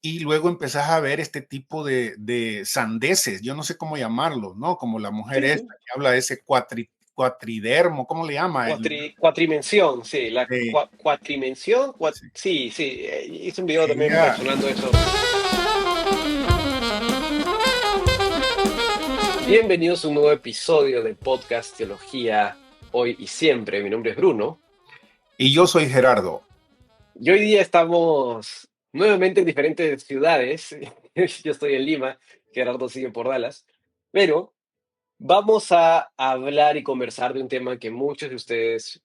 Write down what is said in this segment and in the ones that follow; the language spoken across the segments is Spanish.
y luego empezás a ver este tipo de sandeces, yo no sé cómo llamarlo, ¿no? Como la mujer Sí, esta sí. que habla de ese cuatridermo, ¿cómo le llama? Cuatrimensión, sí, la Eh, cuatrimensión, sí, sí, sí, hice un video también ella, mencionando eso. Bienvenidos a un nuevo episodio del podcast Teología Hoy y Siempre. Mi nombre es Bruno y yo soy Gerardo. y hoy día estamos nuevamente en diferentes ciudades. Yo estoy en Lima, Gerardo sigue por Dallas, pero vamos a hablar y conversar de un tema que muchos de ustedes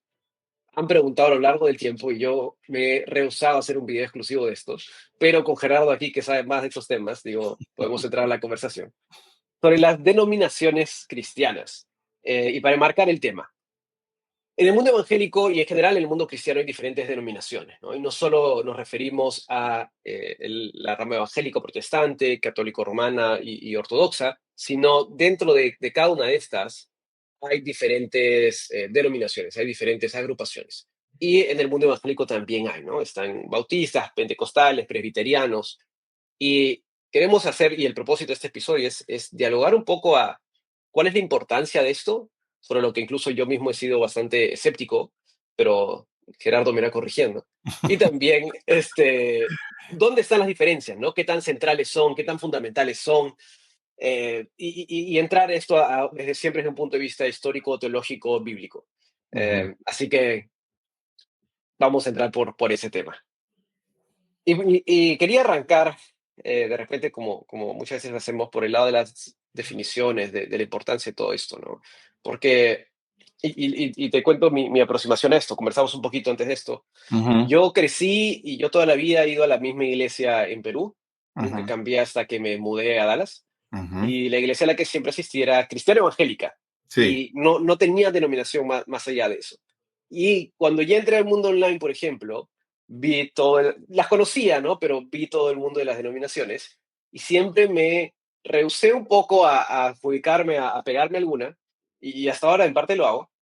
han preguntado a lo largo del tiempo y yo me he rehusado a hacer un video exclusivo de estos, pero con Gerardo aquí que sabe más de estos temas, digo, podemos entrar a la conversación sobre las denominaciones cristianas. Y para enmarcar el tema, en el mundo evangélico y en general en el mundo cristiano hay diferentes denominaciones, ¿no? Y no solo nos referimos a la rama evangélico protestante, católico romana y ortodoxa, sino dentro de cada una de estas hay diferentes denominaciones, hay diferentes agrupaciones. Y en el mundo evangélico también hay, ¿no? Están bautistas, pentecostales, presbiterianos. Y queremos hacer, y el propósito de este episodio es dialogar un poco a cuál es la importancia de esto, sobre lo que incluso yo mismo he sido bastante escéptico, pero Gerardo me irá corrigiendo. Y también, ¿dónde están las diferencias, no? ¿Qué tan centrales son? ¿Qué tan fundamentales son? Y entrar esto desde siempre desde un punto de vista histórico, teológico, bíblico. Ujú. Así que vamos a entrar por ese tema. Y quería arrancar, de repente, como muchas veces hacemos, por el lado de las definiciones, de la importancia de todo esto, ¿no? Porque, y te cuento mi aproximación a esto, conversamos un poquito antes de esto. Ujú, Yo crecí y yo toda la vida he ido a la misma iglesia en Perú, nunca ujú, cambié hasta que me mudé a Dallas, ujú. y la iglesia a la que siempre asistí era cristiana evangélica, Sí. y no tenía denominación más allá de eso. Y cuando ya entré al mundo online, por ejemplo, vi las conocía, ¿no? Pero vi todo el mundo de las denominaciones y siempre me rehusé un poco a adjudicarme, a pegarme alguna, y hasta ahora en parte lo hago,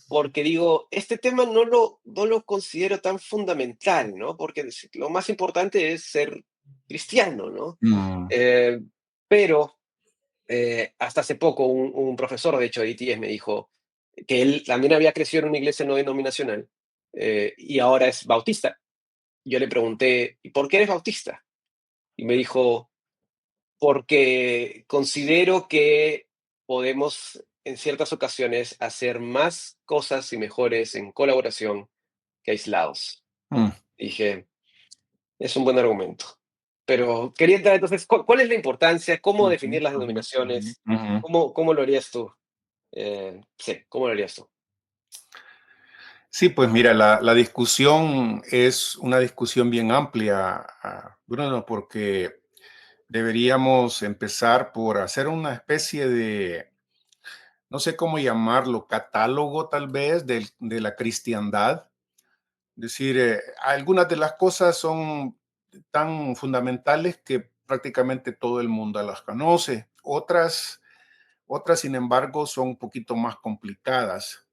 porque digo, este tema no lo considero tan fundamental, ¿no? Porque lo más importante es ser cristiano, ¿no? Mm, Eh, pero hasta hace poco un profesor, de hecho, de ITS me dijo que él también había crecido en una iglesia no denominacional y ahora es bautista. Yo le pregunté, ¿y por qué eres bautista? Y me dijo, porque considero que podemos en ciertas ocasiones hacer más cosas y mejores en colaboración que aislados. mm, Y dije, es un buen argumento. Pero quería entrar entonces, ¿cuál es la importancia? ¿Cómo ujú, definir las ujú, ujú, denominaciones? ujú. ¿Cómo lo harías tú? Sí, ¿cómo lo harías tú? Sí, pues mira, la discusión es una discusión bien amplia, Bruno, porque deberíamos empezar por hacer una especie de, no sé cómo llamarlo, catálogo tal vez de la cristiandad. Es decir, algunas de las cosas son tan fundamentales que prácticamente todo el mundo las conoce. Otras, sin embargo, son un poquito más complicadas.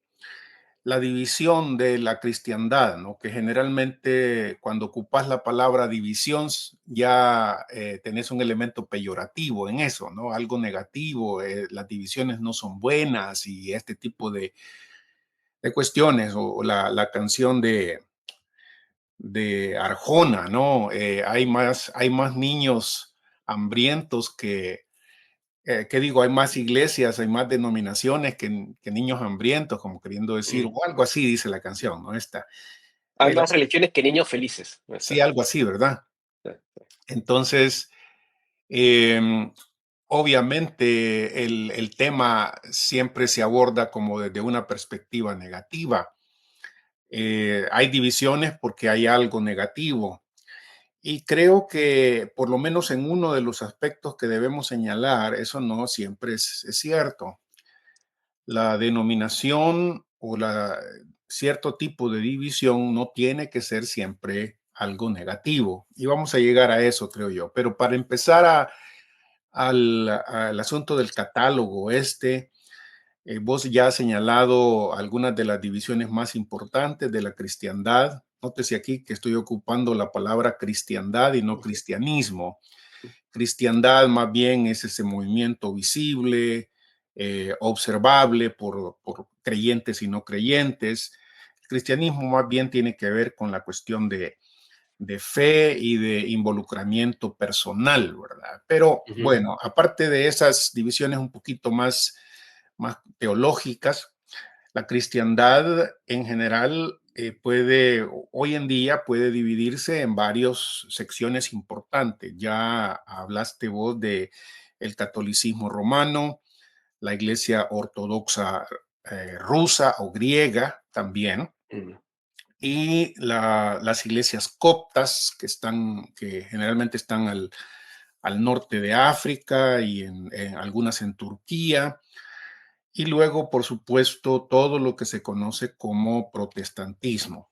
La división de la cristiandad, ¿no? Que generalmente cuando ocupas la palabra división ya tenés un elemento peyorativo en eso, ¿no? Algo negativo, las divisiones no son buenas y este tipo de cuestiones, o la canción de Arjona, ¿no? Hay más niños hambrientos ¿qué digo? Hay más iglesias, hay más denominaciones que niños hambrientos, como queriendo decir, Mm. o algo así dice la canción, ¿no? Hay El más asunto- religiones que niños felices. ¿No sí, está? algo así, ¿verdad? Sí. Entonces, em, obviamente el tema siempre se aborda como desde una perspectiva negativa. Hay divisiones porque hay algo negativo. Y creo que por lo menos en uno de los aspectos que debemos señalar, eso no siempre es cierto. La denominación o cierto tipo de división no tiene que ser siempre algo negativo. Y vamos a llegar a eso, creo yo. Pero para empezar al asunto del catálogo, vos ya has señalado algunas de las divisiones más importantes de la cristiandad. nótese aquí que estoy ocupando la palabra cristiandad y no Ujú, cristianismo. Cristiandad más bien es ese movimiento visible, observable por creyentes y no creyentes. El cristianismo más bien tiene que ver con la cuestión de fe y de involucramiento personal, ¿verdad? Pero ujú, bueno, aparte de esas divisiones un poquito más teológicas, la cristiandad en general hoy en día puede dividirse en varias secciones importantes. Ya hablaste vos de el catolicismo romano, la iglesia ortodoxa rusa o griega también, mm, y las iglesias coptas que generalmente están al norte de África y en algunas en Turquía. Y luego, por supuesto, todo lo que se conoce como protestantismo.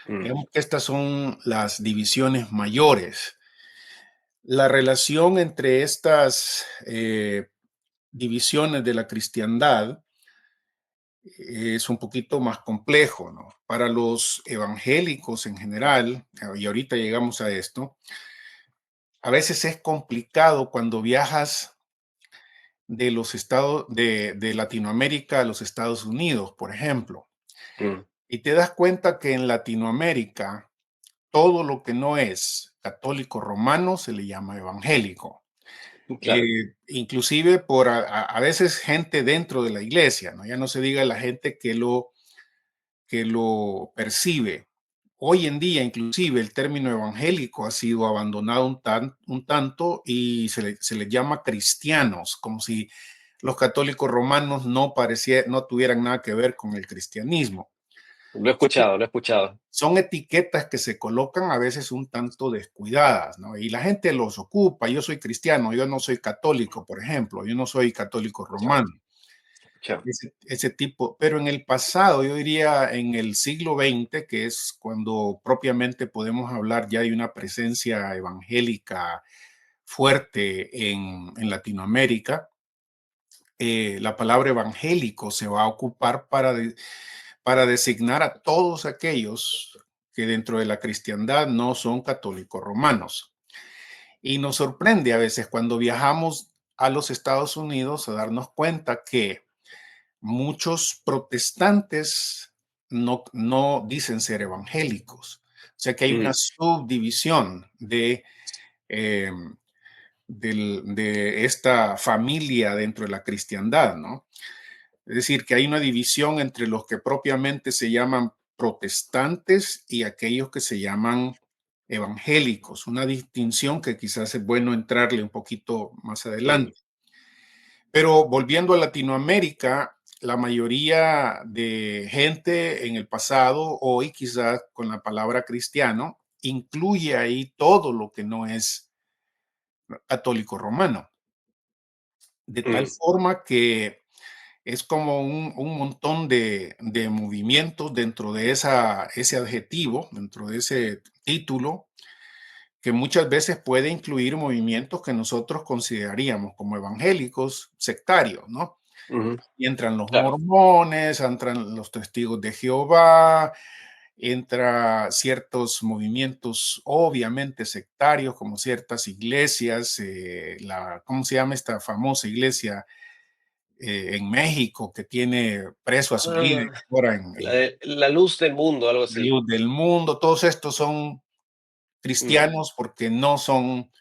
mm, Digamos que estas son las divisiones mayores. La relación entre estas divisiones de la cristiandad es un poquito más complejo, ¿no? Para los evangélicos en general, y ahorita llegamos a esto, a veces es complicado cuando viajas de los estados de Latinoamérica a los Estados Unidos, por ejemplo, mm, y te das cuenta que en Latinoamérica todo lo que no es católico romano se le llama evangélico. claro. Inclusive por a veces gente dentro de la iglesia, ¿no? Ya no se diga la gente que lo percibe. Hoy en día, inclusive, el término evangélico ha sido abandonado un tanto y se le llama cristianos, como si los católicos romanos no tuvieran nada que ver con el cristianismo. Lo he escuchado, lo he escuchado. Son etiquetas que se colocan a veces un tanto descuidadas, ¿no? Y la gente los ocupa. Yo soy cristiano, yo no soy católico, por ejemplo, yo no soy católico Claro, romano. claro. Ese tipo, pero en el pasado, yo diría en el siglo XX, que es cuando propiamente podemos hablar ya de una presencia evangélica fuerte en Latinoamérica, la palabra evangélico se va a ocupar para designar a todos aquellos que dentro de la cristiandad no son católicos romanos. Y nos sorprende a veces cuando viajamos a los Estados Unidos a darnos cuenta que muchos protestantes no dicen ser evangélicos. O sea que hay una Mm, subdivisión eh, de esta familia dentro de la cristiandad, ¿no? Es decir, que hay una división entre los que propiamente se llaman protestantes y aquellos que se llaman evangélicos, una distinción que quizás es bueno entrarle un poquito más mm, adelante. Pero volviendo a Latinoamérica, la mayoría de gente en el pasado, hoy quizás con la palabra cristiano, incluye ahí todo lo que no es católico romano, de tal mm, forma que es como un montón de movimientos dentro de ese adjetivo, dentro de ese título, que muchas veces puede incluir movimientos que nosotros consideraríamos como evangélicos, sectarios, ¿no? ujú, Y entran los claro. mormones, entran los testigos de Jehová, entra ciertos movimientos obviamente sectarios, como ciertas iglesias, ¿cómo se llama esta famosa iglesia en México que tiene preso a su líder Ah, ahora en la luz del mundo, algo la así. luz del mundo? Todos estos son Mm, cristianos porque no son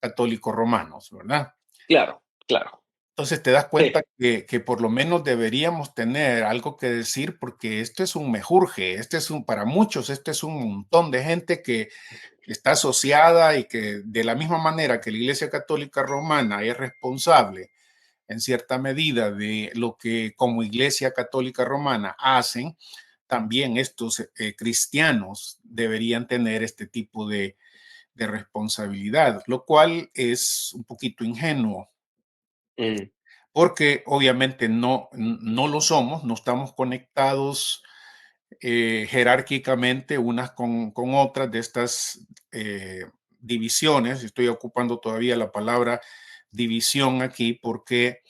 católicos romanos, ¿verdad? claro, claro. Entonces te das Sí. cuenta que por lo menos deberíamos tener algo que decir porque esto es un mejurje, para muchos, este es un montón de gente que está asociada y que de la misma manera que la Iglesia Católica Romana es responsable en cierta medida de lo que como Iglesia Católica Romana hacen, también estos cristianos deberían tener este tipo de responsabilidad, lo cual es un poquito ingenuo Mm, porque obviamente no lo somos, no estamos conectados jerárquicamente unas con otras de estas divisiones. Estoy ocupando todavía la palabra división aquí porque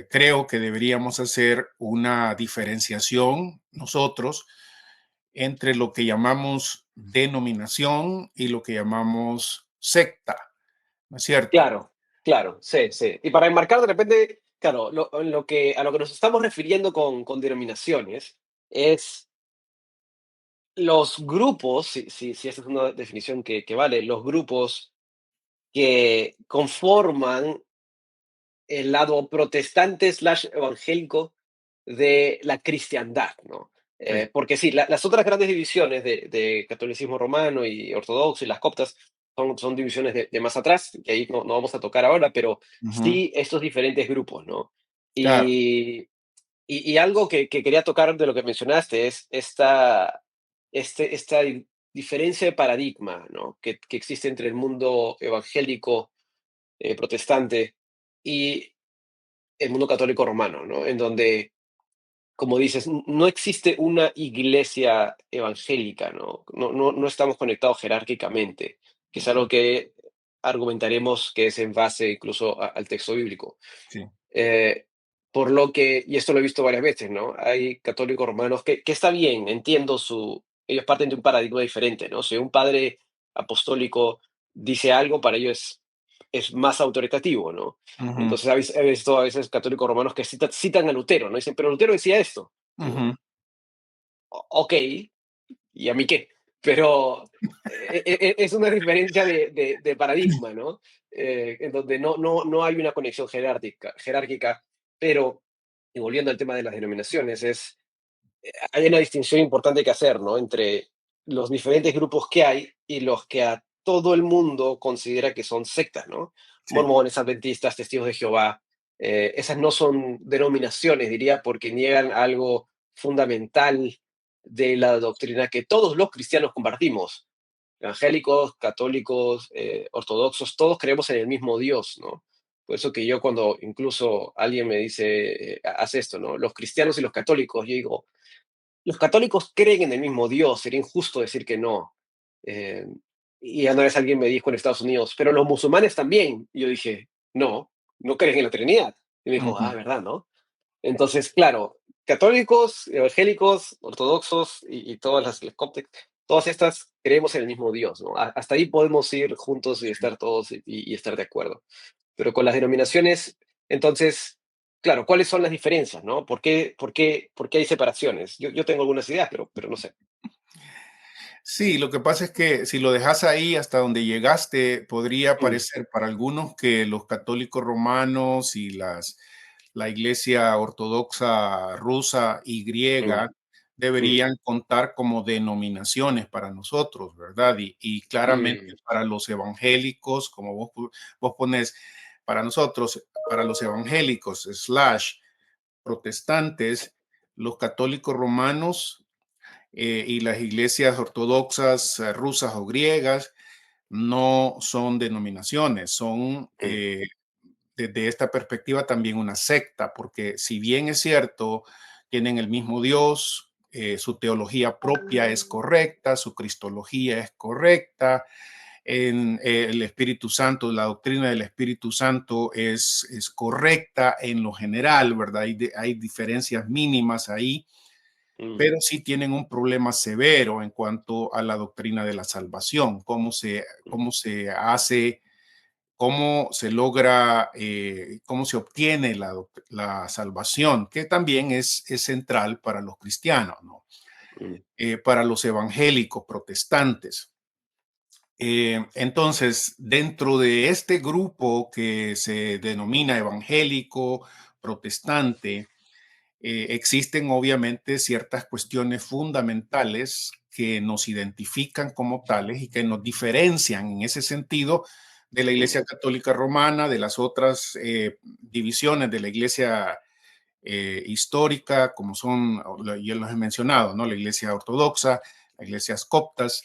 creo que deberíamos hacer una diferenciación nosotros entre lo que llamamos denominación y lo que llamamos secta, ¿no es cierto? Claro, claro, sí, sí. Y para enmarcar de repente, claro, a lo que nos estamos refiriendo con denominaciones es los grupos, si esa es una definición que vale, los grupos que conforman el lado protestante slash evangélico de la cristiandad, ¿no? Sí. Porque sí, las otras grandes divisiones de catolicismo romano y ortodoxo y las coptas son divisiones de más atrás, que ahí no vamos a tocar ahora, pero Ujú. sí estos diferentes grupos, ¿no? Claro. Y, y algo que quería tocar de lo que mencionaste es esta diferencia de paradigma, ¿no? Que existe entre el mundo evangélico protestante y el mundo católico romano, ¿no? En donde, como dices, no existe una iglesia evangélica, ¿no? No estamos conectados jerárquicamente, que es algo que argumentaremos que es en base incluso al texto bíblico. Sí. Eh, por lo que, y esto lo he visto varias veces, ¿no? Hay católicos romanos que está bien, entiendo ellos parten de un paradigma diferente, ¿no? Si un padre apostólico dice algo, para ellos es más autoritativo, ¿no? Ujú, Entonces he visto a veces católicos romanos que citan a Lutero, ¿no? Dicen, pero Lutero decía esto. Digo, ujú, Ok, ¿y a mí qué? Pero es una diferencia de paradigma, ¿no? En donde no hay una conexión jerárquica, pero, y volviendo al tema de las denominaciones, hay una distinción importante que hacer, ¿no? Entre los diferentes grupos que hay y los que a todo el mundo considera que son sectas, ¿no? sí. Mormones, adventistas, testigos de Jehová. Esas no son denominaciones, diría, porque niegan algo fundamental de la doctrina que todos los cristianos compartimos. Evangélicos, católicos, ortodoxos, todos creemos en el mismo Dios, ¿no? Por eso que yo cuando incluso alguien me dice, haz esto, ¿no? Los cristianos y los católicos, yo digo, los católicos creen en el mismo Dios, sería injusto decir que no. Eh, y una vez alguien me dijo en Estados Unidos, pero los musulmanes también. Y yo dije, no creen en la Trinidad. Y me dijo, Ujú, ¿verdad, no? Entonces, claro, católicos, evangélicos, ortodoxos y todas las coptic, todas estas creemos en el mismo Dios, ¿no? Hasta ahí podemos ir juntos y sí. estar todos y estar de acuerdo. Pero con las denominaciones, entonces, claro, ¿cuáles son las diferencias, no? ¿Por qué hay separaciones? Yo tengo algunas ideas, pero no sé. Sí, lo que pasa es que si lo dejas ahí hasta donde llegaste, podría Mm, parecer para algunos que los católicos romanos y la Iglesia Ortodoxa rusa y mm, griega mm, deberían contar como denominaciones para nosotros, ¿verdad? Y claramente mm, para los evangélicos, como vos pones, para nosotros, para los evangélicos, slash, protestantes, los católicos romanos y las iglesias ortodoxas rusas o griegas no son denominaciones, son mm, desde esta perspectiva también una secta, porque si bien es cierto, tienen el mismo Dios, su teología propia es correcta, su cristología es correcta, en el Espíritu Santo, la doctrina del Espíritu Santo es correcta en lo general, ¿verdad? Hay diferencias mínimas ahí, mm, pero sí tienen un problema severo en cuanto a la doctrina de la salvación, mm, cómo se hace, cómo se logra, cómo se obtiene la salvación, que también es central para los cristianos, ¿no? mm, Para los evangélicos protestantes. Entonces, dentro de este grupo que se denomina evangélico protestante, existen obviamente ciertas cuestiones fundamentales que nos identifican como tales y que nos diferencian en ese sentido de la mm, Iglesia Católica Romana, de las otras divisiones de la Iglesia histórica, como son, ya los he mencionado, ¿no? La Iglesia Ortodoxa, las iglesias coptas,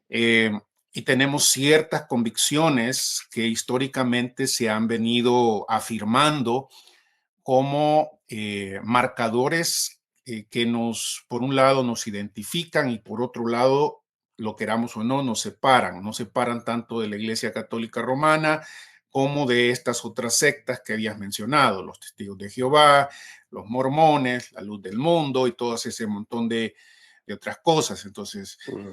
eh, y tenemos ciertas convicciones que históricamente se han venido afirmando como marcadores que por un lado, nos identifican y por otro lado, lo queramos o no, nos separan tanto de la Iglesia Católica Romana como de estas otras sectas que habías mencionado, los testigos de Jehová, los mormones, la luz del mundo y todo ese montón de otras cosas. Entonces, mm,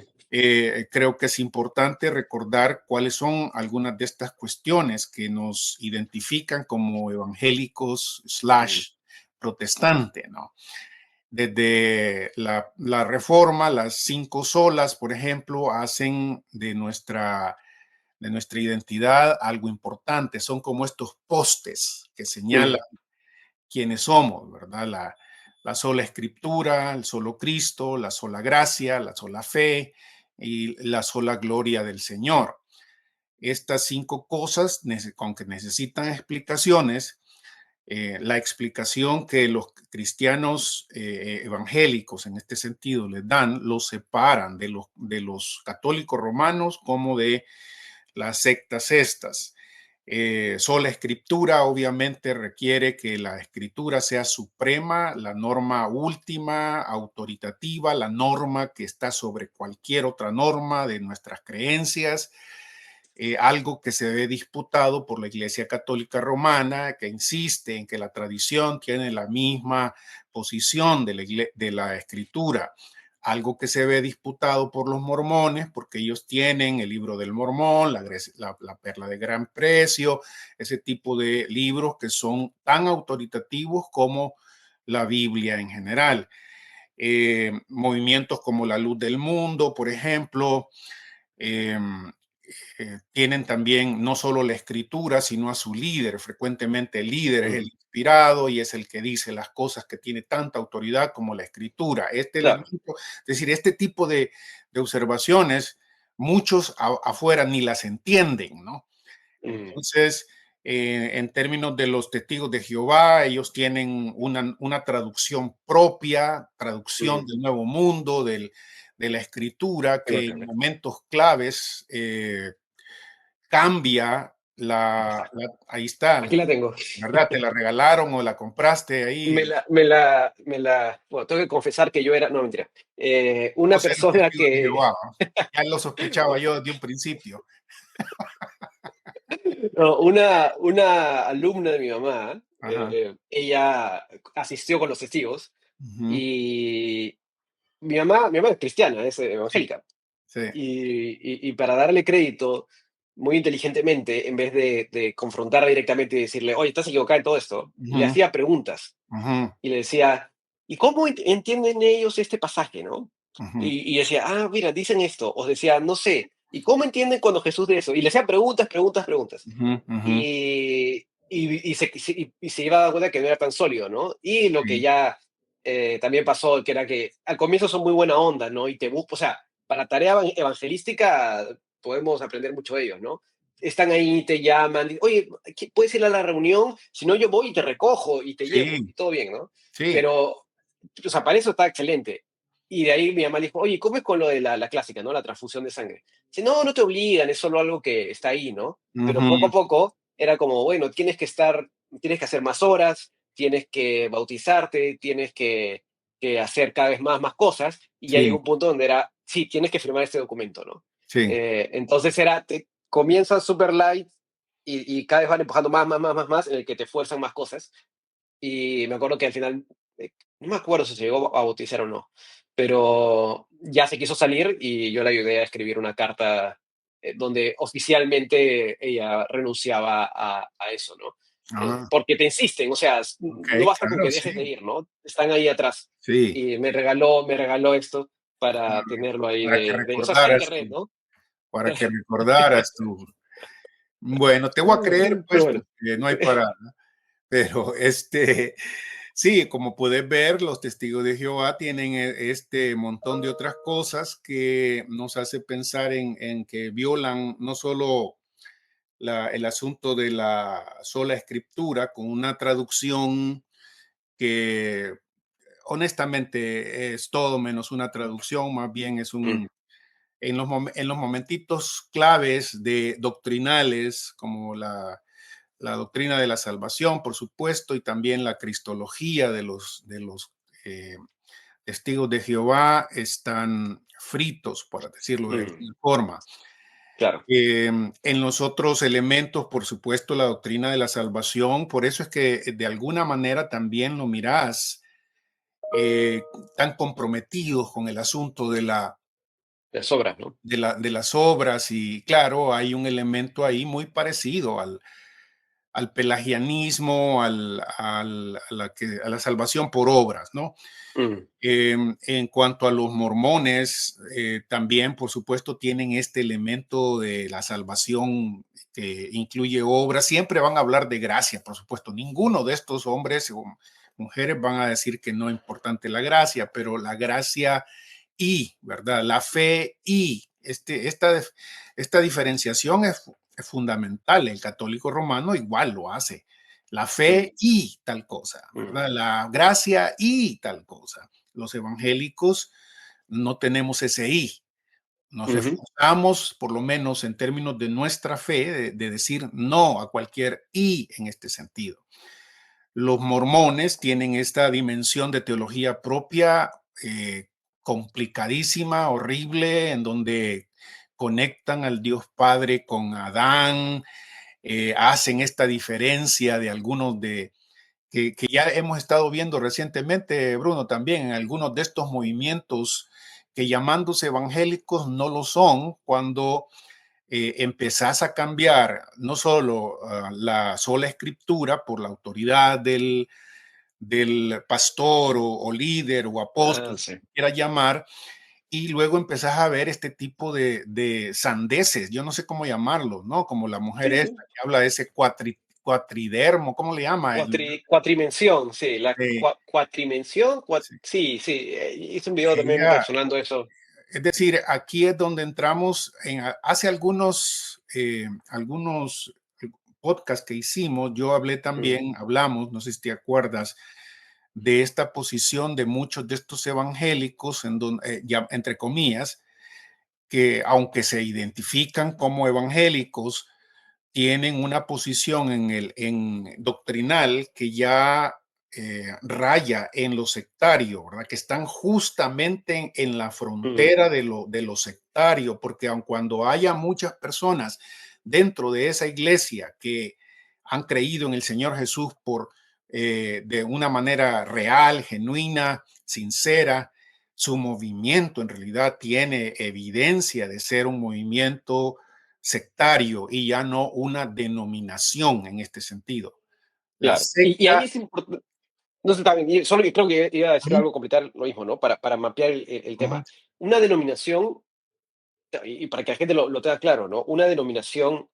creo que es importante recordar cuáles son algunas de estas cuestiones que nos identifican como evangélicos mm, slash protestante, ¿no? Desde la Reforma, las cinco solas, por ejemplo, hacen de nuestra identidad algo importante. Son como estos postes que señalan mm, quiénes somos, ¿verdad? La sola escritura, el solo Cristo, la sola gracia, la sola fe y la sola gloria del Señor. Estas cinco cosas, aunque necesitan explicaciones, la explicación que los cristianos evangélicos en este sentido les dan, los separan de los católicos romanos como de las sectas estas. Sola escritura obviamente requiere que la escritura sea suprema, la norma última, autoritativa, la norma que está sobre cualquier otra norma de nuestras creencias, algo que se ve disputado por la Iglesia Católica Romana, que insiste en que la tradición tiene la misma posición de la escritura, algo que se ve disputado por los mormones, porque ellos tienen el libro del mormón, la perla de gran precio, ese tipo de libros que son tan autoritativos como la Biblia en general. Movimientos como la luz del mundo, por ejemplo, eh, tienen también no solo la escritura, sino a su líder. Frecuentemente el líder es el mm. inspirado y es el que dice las cosas que tiene tanta autoridad como la escritura. Este Claro. elemento, es decir, este tipo de observaciones, muchos afuera ni las entienden, ¿no? Mm, Entonces, en términos de los testigos de Jehová, ellos tienen una traducción propia, traducción mm. del Nuevo Mundo, de la escritura, Qué que bacán. en momentos claves cambia ahí está, Aquí la tengo. ¿verdad? Te la regalaron o la compraste ahí. Bueno, tengo que confesar que yo era, no, mentira, una Todos eran persona testigos de que, Jehová, ¿no? Ya lo sospechaba yo desde un principio. no, una alumna de mi mamá, Ajá. ella asistió con los testigos Ujú. y mi mamá es cristiana, es Sí, evangélica. sí. Y para darle crédito, muy inteligentemente, en vez de confrontarla directamente y decirle, oye, estás equivocada en todo esto, le Ujú, hacía preguntas ujú, y le decía, ¿y cómo entienden ellos este pasaje, no? ujú, Y decía, ah, mira, dicen esto. O decía, no sé, ¿y cómo entienden cuando Jesús de eso? Y le hacía preguntas, preguntas, preguntas. ujú, ujú. Y se iba a dar cuenta que no era tan sólido, ¿no? Y lo que Sí, ya también pasó, que era que al comienzo son muy buena onda, ¿no? O sea, para tarea evangelística podemos aprender mucho de ellos, ¿no? Están ahí, te llaman, oye, ¿puedes ir a la reunión? Si no, yo voy y te recojo y te llevo, sí, y todo bien, ¿no? sí. Pero, o sea, para eso está excelente. Y de ahí mi mamá dijo, oye, ¿cómo es con lo de la clásica, ¿no? La transfusión de sangre. Dice, no, no te obligan, es solo algo que está ahí, ¿no? Pero poco Ujú, a poco era como, bueno, tienes que hacer más horas, tienes que bautizarte, tienes que hacer cada vez más cosas, y ya llegó sí, un punto donde era, sí, tienes que firmar este documento, ¿no? sí. Entonces comienzas super light y cada vez van empujando más, en el que te fuerzan más cosas. Y me acuerdo que al final, no me acuerdo si se llegó a bautizar o no, pero ya se quiso salir y yo le ayudé a escribir una carta donde oficialmente ella renunciaba a eso, ¿no? Ah, Porque te insisten, o sea, no okey, basta con claro, que dejes de sí, ir, ¿no? Están ahí atrás. sí. Y me regaló esto para Ah, tenerlo ahí para que o sea, está en recordaras internet, ¿no? para que recordaras tú. Bueno, te voy a creer, Pero pues, bueno. porque no hay para pero, sí, como puedes ver, los testigos de Jehová tienen este montón de otras cosas que nos hace pensar en que violan no solo el asunto de la sola escritura con una traducción que honestamente es todo menos una traducción, más bien es Mm, en los momentitos claves de doctrinales como la doctrina de la salvación, por supuesto, y también la cristología de los eh, testigos de Jehová están fritos, por decirlo de mm, alguna forma. claro. En los otros elementos, por supuesto, la doctrina de la salvación, por eso es que de alguna manera también lo mirás eh, tan comprometidos con el asunto Las obras, ¿no? de las obras y claro, hay un elemento ahí muy parecido al pelagianismo, a la salvación por obras, ¿no? Mm, En cuanto a los mormones, también, por supuesto, tienen este elemento de la salvación que incluye obras. Siempre van a hablar de gracia, por supuesto. Ninguno de estos hombres o mujeres van a decir que no es importante la gracia, pero la gracia y, ¿verdad? La fe y esta diferenciación es fundamental. El católico romano igual lo hace. La mm, fe y tal cosa, mm, ¿verdad? La gracia y tal cosa. Los evangélicos no tenemos ese y. Nos ujú, esforzamos, por lo menos en términos de nuestra fe, de decir no a cualquier y en este sentido. Los mormones tienen esta dimensión de teología propia, complicadísima, horrible, en donde conectan al Dios Padre con Adán, hacen esta diferencia de algunos que ya hemos estado viendo recientemente, Bruno, también en algunos de estos movimientos que llamándose evangélicos no lo son cuando empezás a cambiar no solo la sola escritura por la autoridad del pastor o líder o ah, apóstol, sí. como quieras llamar, y luego empezás a ver este tipo de sandeces, yo no sé cómo llamarlo, ¿no? Como la mujer Sí, esta sí. que habla de ese cuatridermo, ¿cómo le llama? Cuatrimensión, sí, la Eh, cuatrimensión, sí, sí, sí, hice un video también ella, razonando eso. es decir, aquí es donde entramos hace algunos podcasts que hicimos, yo hablé Mm, también, hablamos, no sé si te acuerdas, de esta posición de muchos de estos evangélicos, en donde, ya, entre comillas, que aunque se identifican como evangélicos, tienen una posición en doctrinal que ya raya en lo sectario, ¿verdad? Que están justamente en la mm, frontera de lo sectario, porque aun cuando haya muchas personas dentro de esa iglesia que han creído en el Señor Jesús de una manera real, genuina, sincera, su movimiento en realidad tiene evidencia de ser un movimiento sectario y ya no una denominación en este sentido. La claro. Y ahí secta, es importante, no sé, también, solo que creo que iba a decir ujú, algo, completar lo mismo, ¿no? Para mapear el ujú, tema. Una denominación, y para que la gente lo tenga claro, ¿no? Una denominación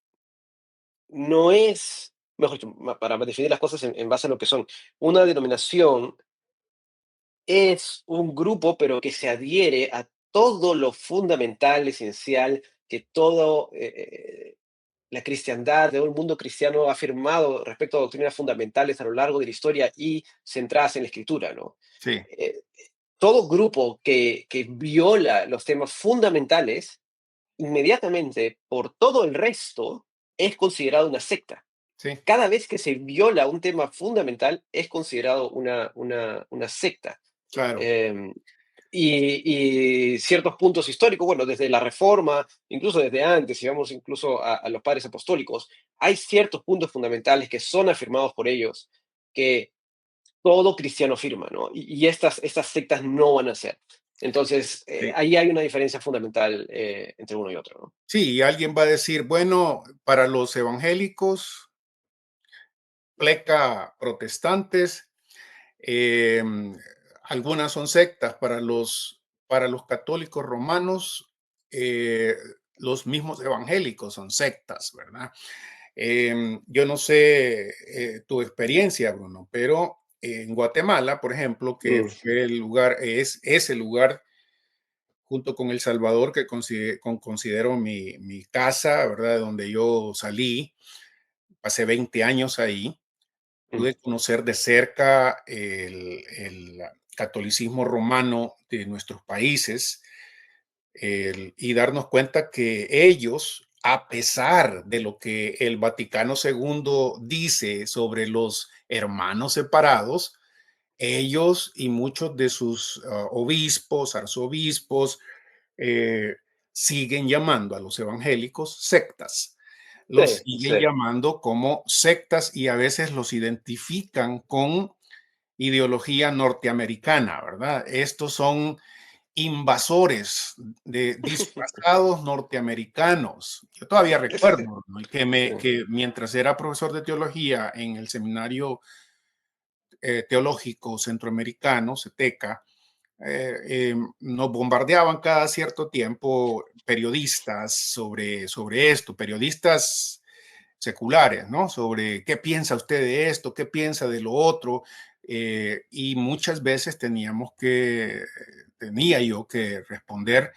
no es, mejor dicho, para definir las cosas en base a lo que son. Una denominación es un grupo, pero que se adhiere a todo lo fundamental, esencial, que todo la cristiandad, todo el mundo cristiano ha afirmado respecto a doctrinas fundamentales a lo largo de la historia y centradas en la escritura, ¿no? sí, Eh, Todo grupo que viola los temas fundamentales, inmediatamente por todo el resto, es considerado una secta. sí, Cada vez que se viola un tema fundamental, es considerado una secta. claro, Em, y ciertos puntos históricos, bueno, desde la Reforma, incluso desde antes, si vamos incluso a los padres apostólicos, hay ciertos puntos fundamentales que son afirmados por ellos, que todo cristiano firma, ¿no? Y estas sectas no van a ser. Entonces, sí. ahí hay una diferencia fundamental entre uno y otro, ¿no? Sí, y alguien va a decir, bueno, para los evangélicos, pleca protestantes, em, algunas son sectas, para los católicos romanos, eh, los mismos evangélicos son sectas, ¿verdad? Yo no sé tu experiencia, Bruno, pero en Guatemala, por ejemplo, que Mm, fue el lugar, es el lugar junto con El Salvador que considero mi casa, ¿verdad? Donde yo salí, pasé 20 años ahí, mm, pude conocer de cerca el catolicismo romano de nuestros países y darnos cuenta que ellos, a pesar de lo que el Vaticano II dice sobre los hermanos separados, ellos y muchos de sus obispos, arzobispos, eh, siguen llamando a los evangélicos sectas. Los sí, siguen sí. llamando como sectas y a veces los identifican con ideología norteamericana, ¿verdad? Estos son invasores disfrazados norteamericanos. Yo todavía recuerdo, ¿no? Que mientras era profesor de teología en el seminario teológico centroamericano, CETECA, nos bombardeaban cada cierto tiempo periodistas sobre esto, periodistas seculares, ¿no? Sobre qué piensa usted de esto, qué piensa de lo otro, y muchas veces tenía yo que responder,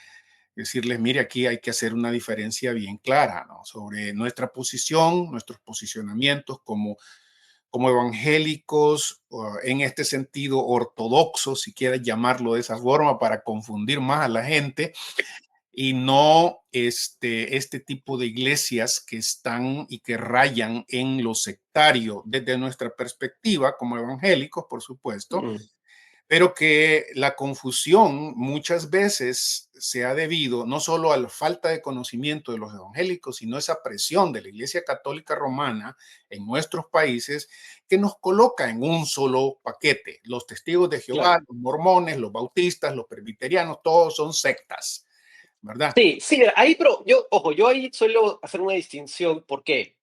decirles, mire, aquí hay que hacer una diferencia bien clara, ¿no? Sobre nuestra posición, nuestros posicionamientos como evangélicos, en este sentido ortodoxos, si quieres llamarlo de esa forma, para confundir más a la gente, y no este tipo de iglesias que están y que rayan en lo sectario desde nuestra perspectiva como evangélicos, por supuesto, Mm, pero que la confusión muchas veces se ha debido no solo a la falta de conocimiento de los evangélicos, sino a esa presión de la Iglesia Católica Romana en nuestros países que nos coloca en un solo paquete. Los testigos de Jehová, claro. los mormones, los bautistas, los presbiterianos, todos son sectas, ¿verdad? Sí, sí, mira, ahí, pero yo, ojo, yo ahí suelo hacer una distinción. ¿Por qué?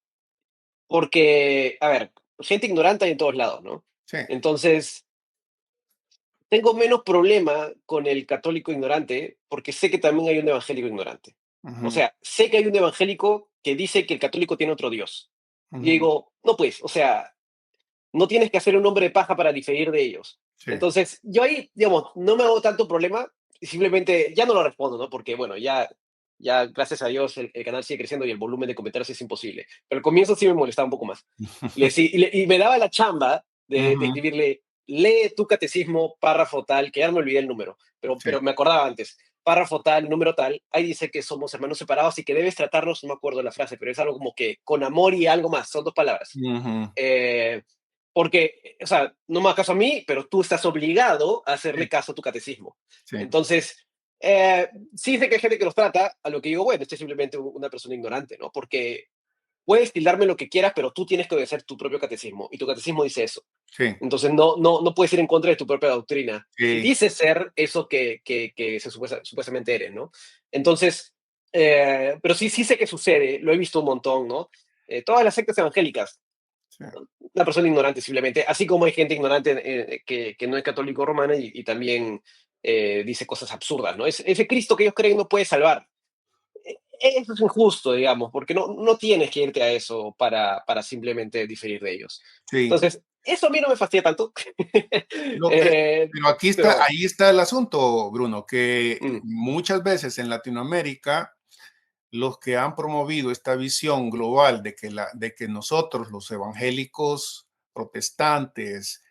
Porque, a ver, gente ignorante hay en todos lados, ¿no? Sí. Entonces, tengo menos problema con el católico ignorante porque sé que también hay un evangélico ignorante. O Ujú, sea, sé que hay un evangélico que dice que el católico tiene otro Dios. Y ujú, digo, no pues, o sea, no tienes que hacer un hombre de paja para diferir de ellos. sí. Entonces, yo ahí, digamos, no me hago tanto problema y simplemente ya no lo respondo, ¿no? Porque, bueno, ya gracias a Dios el canal sigue creciendo y el volumen de comentarios es imposible. Pero al comienzo sí me molestaba un poco más. Y me daba la chamba de Ujú, escribirle, lee tu catecismo, párrafo tal, que ya no me olvidé el número, sí. pero me acordaba antes. Párrafo tal, número tal, ahí dice que somos hermanos separados y que debes tratarnos, no me acuerdo la frase, pero es algo como que con amor y algo más, son dos palabras. Ujú, Eh, porque, o sea, no me hagas caso a mí, pero tú estás obligado a sí, hacerle caso a tu catecismo. sí, Entonces, sí sé que hay gente que los trata, a lo que digo, bueno, esto es simplemente una persona ignorante, ¿no? Porque puedes tildarme lo que quieras, pero tú tienes que obedecer tu propio catecismo, y tu catecismo dice eso. sí, Entonces, no puedes ir en contra de tu propia doctrina, si sí. dices ser eso que supuestamente eres, ¿no? Entonces, pero sí, sí sé que sucede, lo he visto un montón, ¿no? Todas las sectas evangélicas, Sí. una persona ignorante simplemente, así como hay gente ignorante que no es católico romana y también dice cosas absurdas, ¿no? Ese Cristo que ellos creen no puede salvar. Eso es injusto, digamos, porque no tienes que irte a eso para simplemente diferir de ellos. Sí. Entonces, eso a mí no me fastidia tanto. Lo que, Eh, pero aquí está, pero, ahí está el asunto, Bruno, que mm, muchas veces en Latinoamérica los que han promovido esta visión global de que nosotros, los evangélicos protestantes,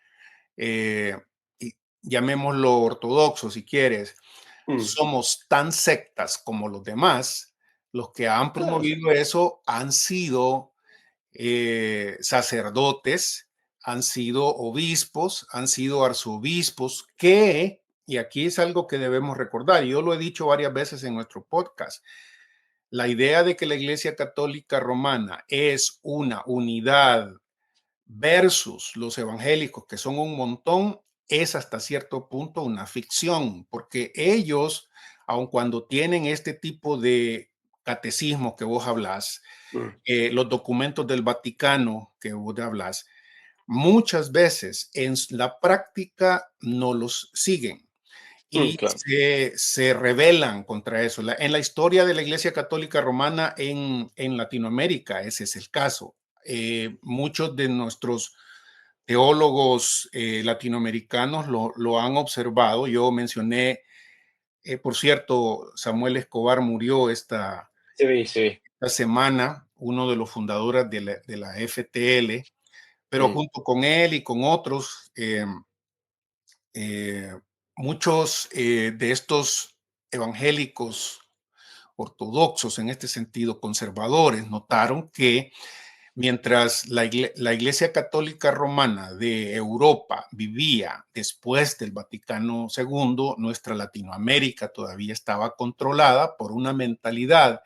eh, y llamémoslo ortodoxos si quieres, mm, somos tan sectas como los demás, los que han claro, promovido eso han sido sacerdotes, han sido obispos, han sido arzobispos, y aquí es algo que debemos recordar, yo lo he dicho varias veces en nuestro podcast, la idea de que la Iglesia Católica Romana es una unidad versus los evangélicos, que son un montón, es hasta cierto punto una ficción, porque ellos, aun cuando tienen este tipo de catecismo que vos hablas, mm, los documentos del Vaticano que vos hablas, muchas veces en la práctica no los siguen y claro, se rebelan contra eso. En la historia de la Iglesia Católica Romana en Latinoamérica, ese es el caso. Muchos de nuestros teólogos latinoamericanos lo han observado. Yo mencioné, por cierto, Samuel Escobar murió sí, sí, esta semana, uno de los fundadores de la FTL, pero mm, junto con él y con otros, eh, muchos de estos evangélicos ortodoxos, en este sentido conservadores, notaron que mientras la Iglesia Católica Romana de Europa vivía después del Vaticano II, nuestra Latinoamérica todavía estaba controlada por una mentalidad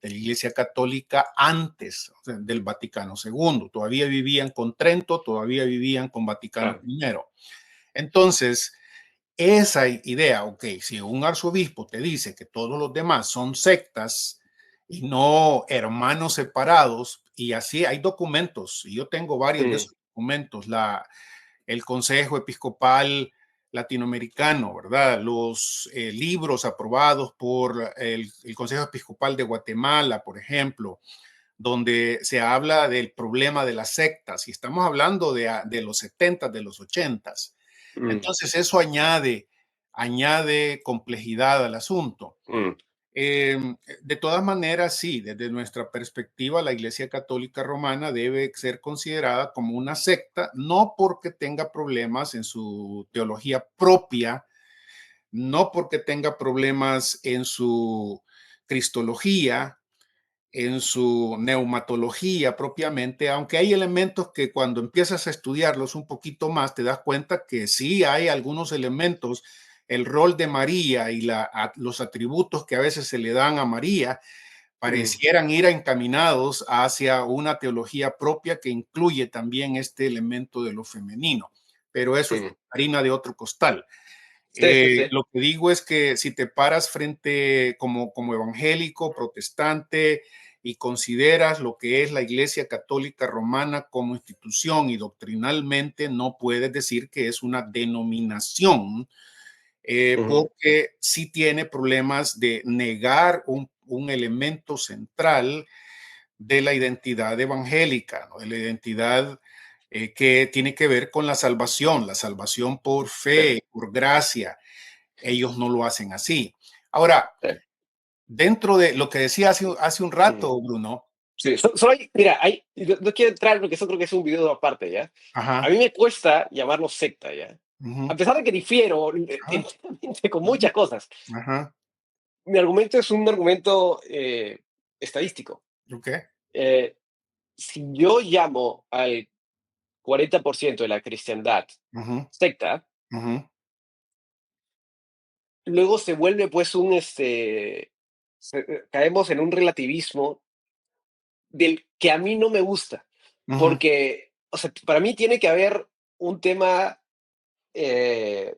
de la Iglesia Católica antes, o sea, del Vaticano II. Todavía vivían con Trento, todavía vivían con Vaticano claro, I. Entonces, esa idea, ok, si un arzobispo te dice que todos los demás son sectas y no hermanos separados, y así hay documentos, y yo tengo varios de Mm, esos documentos, el Consejo Episcopal Latinoamericano, ¿verdad? Los libros aprobados por el Consejo Episcopal de Guatemala, por ejemplo, donde se habla del problema de las sectas, y estamos hablando de los 70, de los 80. mm, Entonces, eso añade complejidad al asunto. mm, Eh, de todas maneras, sí, desde nuestra perspectiva, la Iglesia Católica Romana debe ser considerada como una secta, no porque tenga problemas en su teología propia, no porque tenga problemas en su cristología, en su neumatología propiamente, aunque hay elementos que cuando empiezas a estudiarlos un poquito más te das cuenta que sí hay algunos elementos, el rol de María y los atributos que a veces se le dan a María mm, parecieran ir encaminados hacia una teología propia que incluye también este elemento de lo femenino, pero eso es mm. harina de otro costal. Sí, sí, sí. Lo que digo es que si te paras frente como evangélico, protestante y consideras lo que es la Iglesia Católica Romana como institución y doctrinalmente, no puedes decir que es una denominación, Ujú, porque sí tiene problemas de negar un elemento central de la identidad evangélica, ¿no? De la identidad que tiene que ver con la salvación por sí, fe, por gracia. Ellos no lo hacen así. Ahora, sí. dentro de lo que decía hace un Mm. rato, Bruno, Sí, solo hay, mira, no quiero entrar porque eso creo que es un video aparte, ¿ya? A ajá, mí me cuesta llamarlo secta, ¿ya? A ujú, pesar de que difiero ajá, enteramente con ujú, muchas cosas, ajá, mi argumento es un argumento estadístico. ok, Eh, si yo llamo al 40% de la cristiandad ujú, secta, ujú, luego se vuelve pues caemos en un relativismo del que a mí no me gusta, ujú, porque, o sea, para mí tiene que haber un tema eh,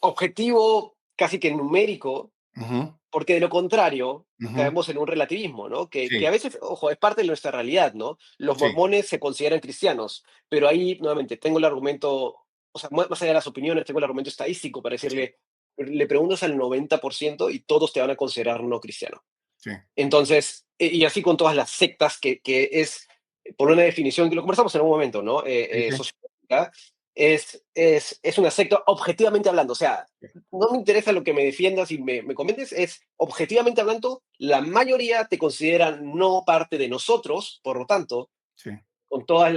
objetivo, casi que numérico, ujú, porque de lo contrario ujú, caemos en un relativismo, ¿no? Que sí, a veces, ojo, es parte de nuestra realidad, ¿no? Los sí, mormones se consideran cristianos, pero ahí, nuevamente, tengo el argumento, o sea, más allá de las opiniones, tengo el argumento estadístico para sí, decirle, le preguntas al 90% y todos te van a considerar no cristiano. sí, Entonces, y así con todas las sectas, que es, por una definición, que lo conversamos en un momento, ¿no? sí, sí, Sociológica, es una secta objetivamente hablando. O sea, no me interesa lo que me defiendas y me comentes, es objetivamente hablando, la mayoría te consideran no parte de nosotros, por lo tanto, sí, con todas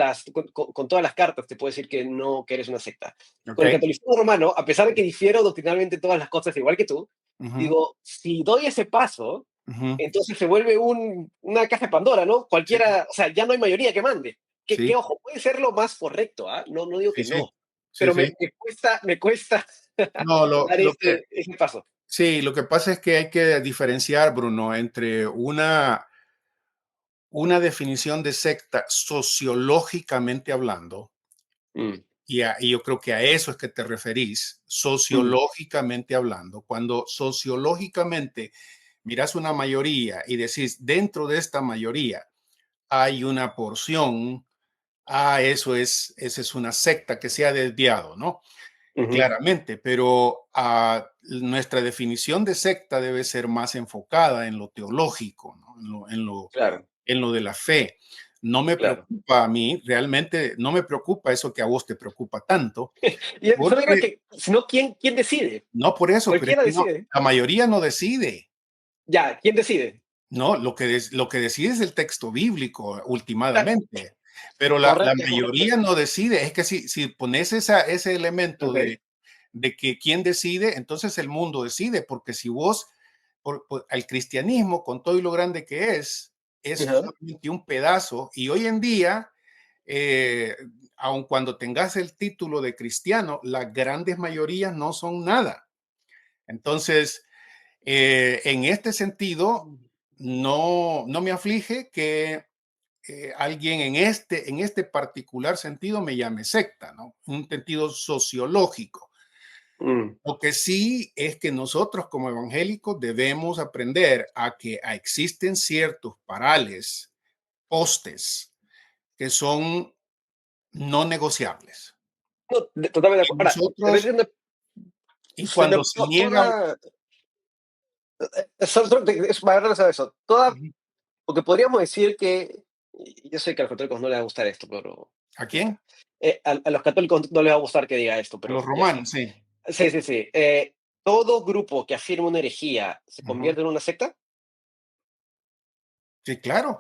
las cartas te puedo decir que no, que eres una secta. ok, Con el catolicismo romano, a pesar de que difiero doctrinalmente todas las cosas igual que tú, ujú, digo, si doy ese paso, ujú, entonces se vuelve una caja de Pandora, ¿no? sí, Cualquiera, o sea, ya no hay mayoría que mande. Que sí, ojo, puede ser lo más correcto, ¿ah? No, no digo sí, que sí, no, sí, pero sí. me cuesta No, dar ese paso. sí, lo que pasa es que hay que diferenciar, Bruno, entre una definición de secta sociológicamente hablando, Mm, y yo creo que a eso es que te referís, mm, sociológicamente hablando, cuando sociológicamente miras una mayoría y decís, dentro de esta mayoría hay una porción, esa es una secta que se ha desviado, ¿no? ujú, Claramente, pero nuestra definición de secta debe ser más enfocada en lo teológico, ¿no? claro, En lo de la fe. No me claro. preocupa a mí, realmente no me preocupa eso que a vos te preocupa tanto, Y solo digo porque que, si no, ¿quién decide? no por eso, pero es Cualquiera que no, decide. la mayoría no decide. Ya, ¿quién decide? No, lo que decide es el texto bíblico, Ah, últimamente, pero la correcto, correcto. mayoría no decide. Es que si pones ese elemento Ok. de que quién decide, entonces el mundo decide, porque si vos, el cristianismo, con todo y lo grande que es Ajá. solamente un pedazo, y hoy en día, eh, aun cuando tengas el título de cristiano, las grandes mayorías no son nada. Entonces, en este sentido, no me aflige que alguien en este particular sentido me llame secta, ¿no? Un sentido sociológico. mm. Lo que sí es que nosotros como evangélicos debemos aprender a que existen ciertos parales, postes, que son no negociables. No, totalmente de Y acuerdo. Ahora, nosotros, y cuando se niega, toda, para regresar a eso, toda, ujú, porque podríamos decir que, y yo sé que a los católicos no les va a gustar esto, pero ¿a ya. quién? A los católicos no les va a gustar que diga esto, A pero los ya. romanos, sí. Sí, sí, sí. ¿Todo grupo que afirma una herejía se Ujú. convierte en una secta? Sí, claro,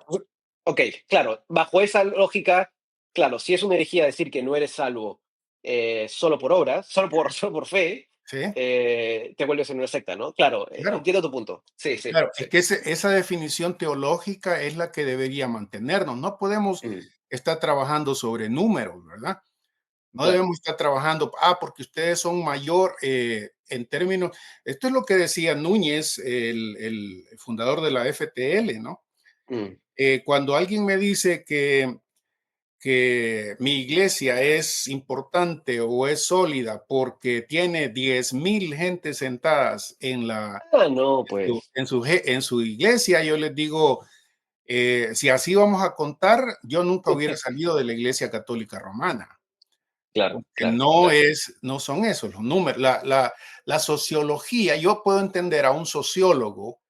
Ok, claro, bajo esa lógica, claro, si es una herejía decir que no eres salvo solo por obras, solo por fe, sí, te vuelves en una secta, ¿no? Claro, claro. entiendo tu punto. Sí, sí, Claro, sí. es que esa definición teológica es la que debería mantenernos. No podemos Mm, estar trabajando sobre números, ¿verdad? No claro. debemos estar trabajando, porque ustedes son mayor en términos, esto es lo que decía Núñez, el fundador de la FTL, ¿no? Mm. Cuando alguien me dice que mi iglesia es importante o es sólida porque tiene 10,000 gentes sentadas Ah, no, pues, en su iglesia, yo les digo, si así vamos a contar, yo nunca hubiera salido de la Iglesia Católica Romana, claro, porque claro, claro. no son esos los números. La sociología, yo puedo entender a un sociólogo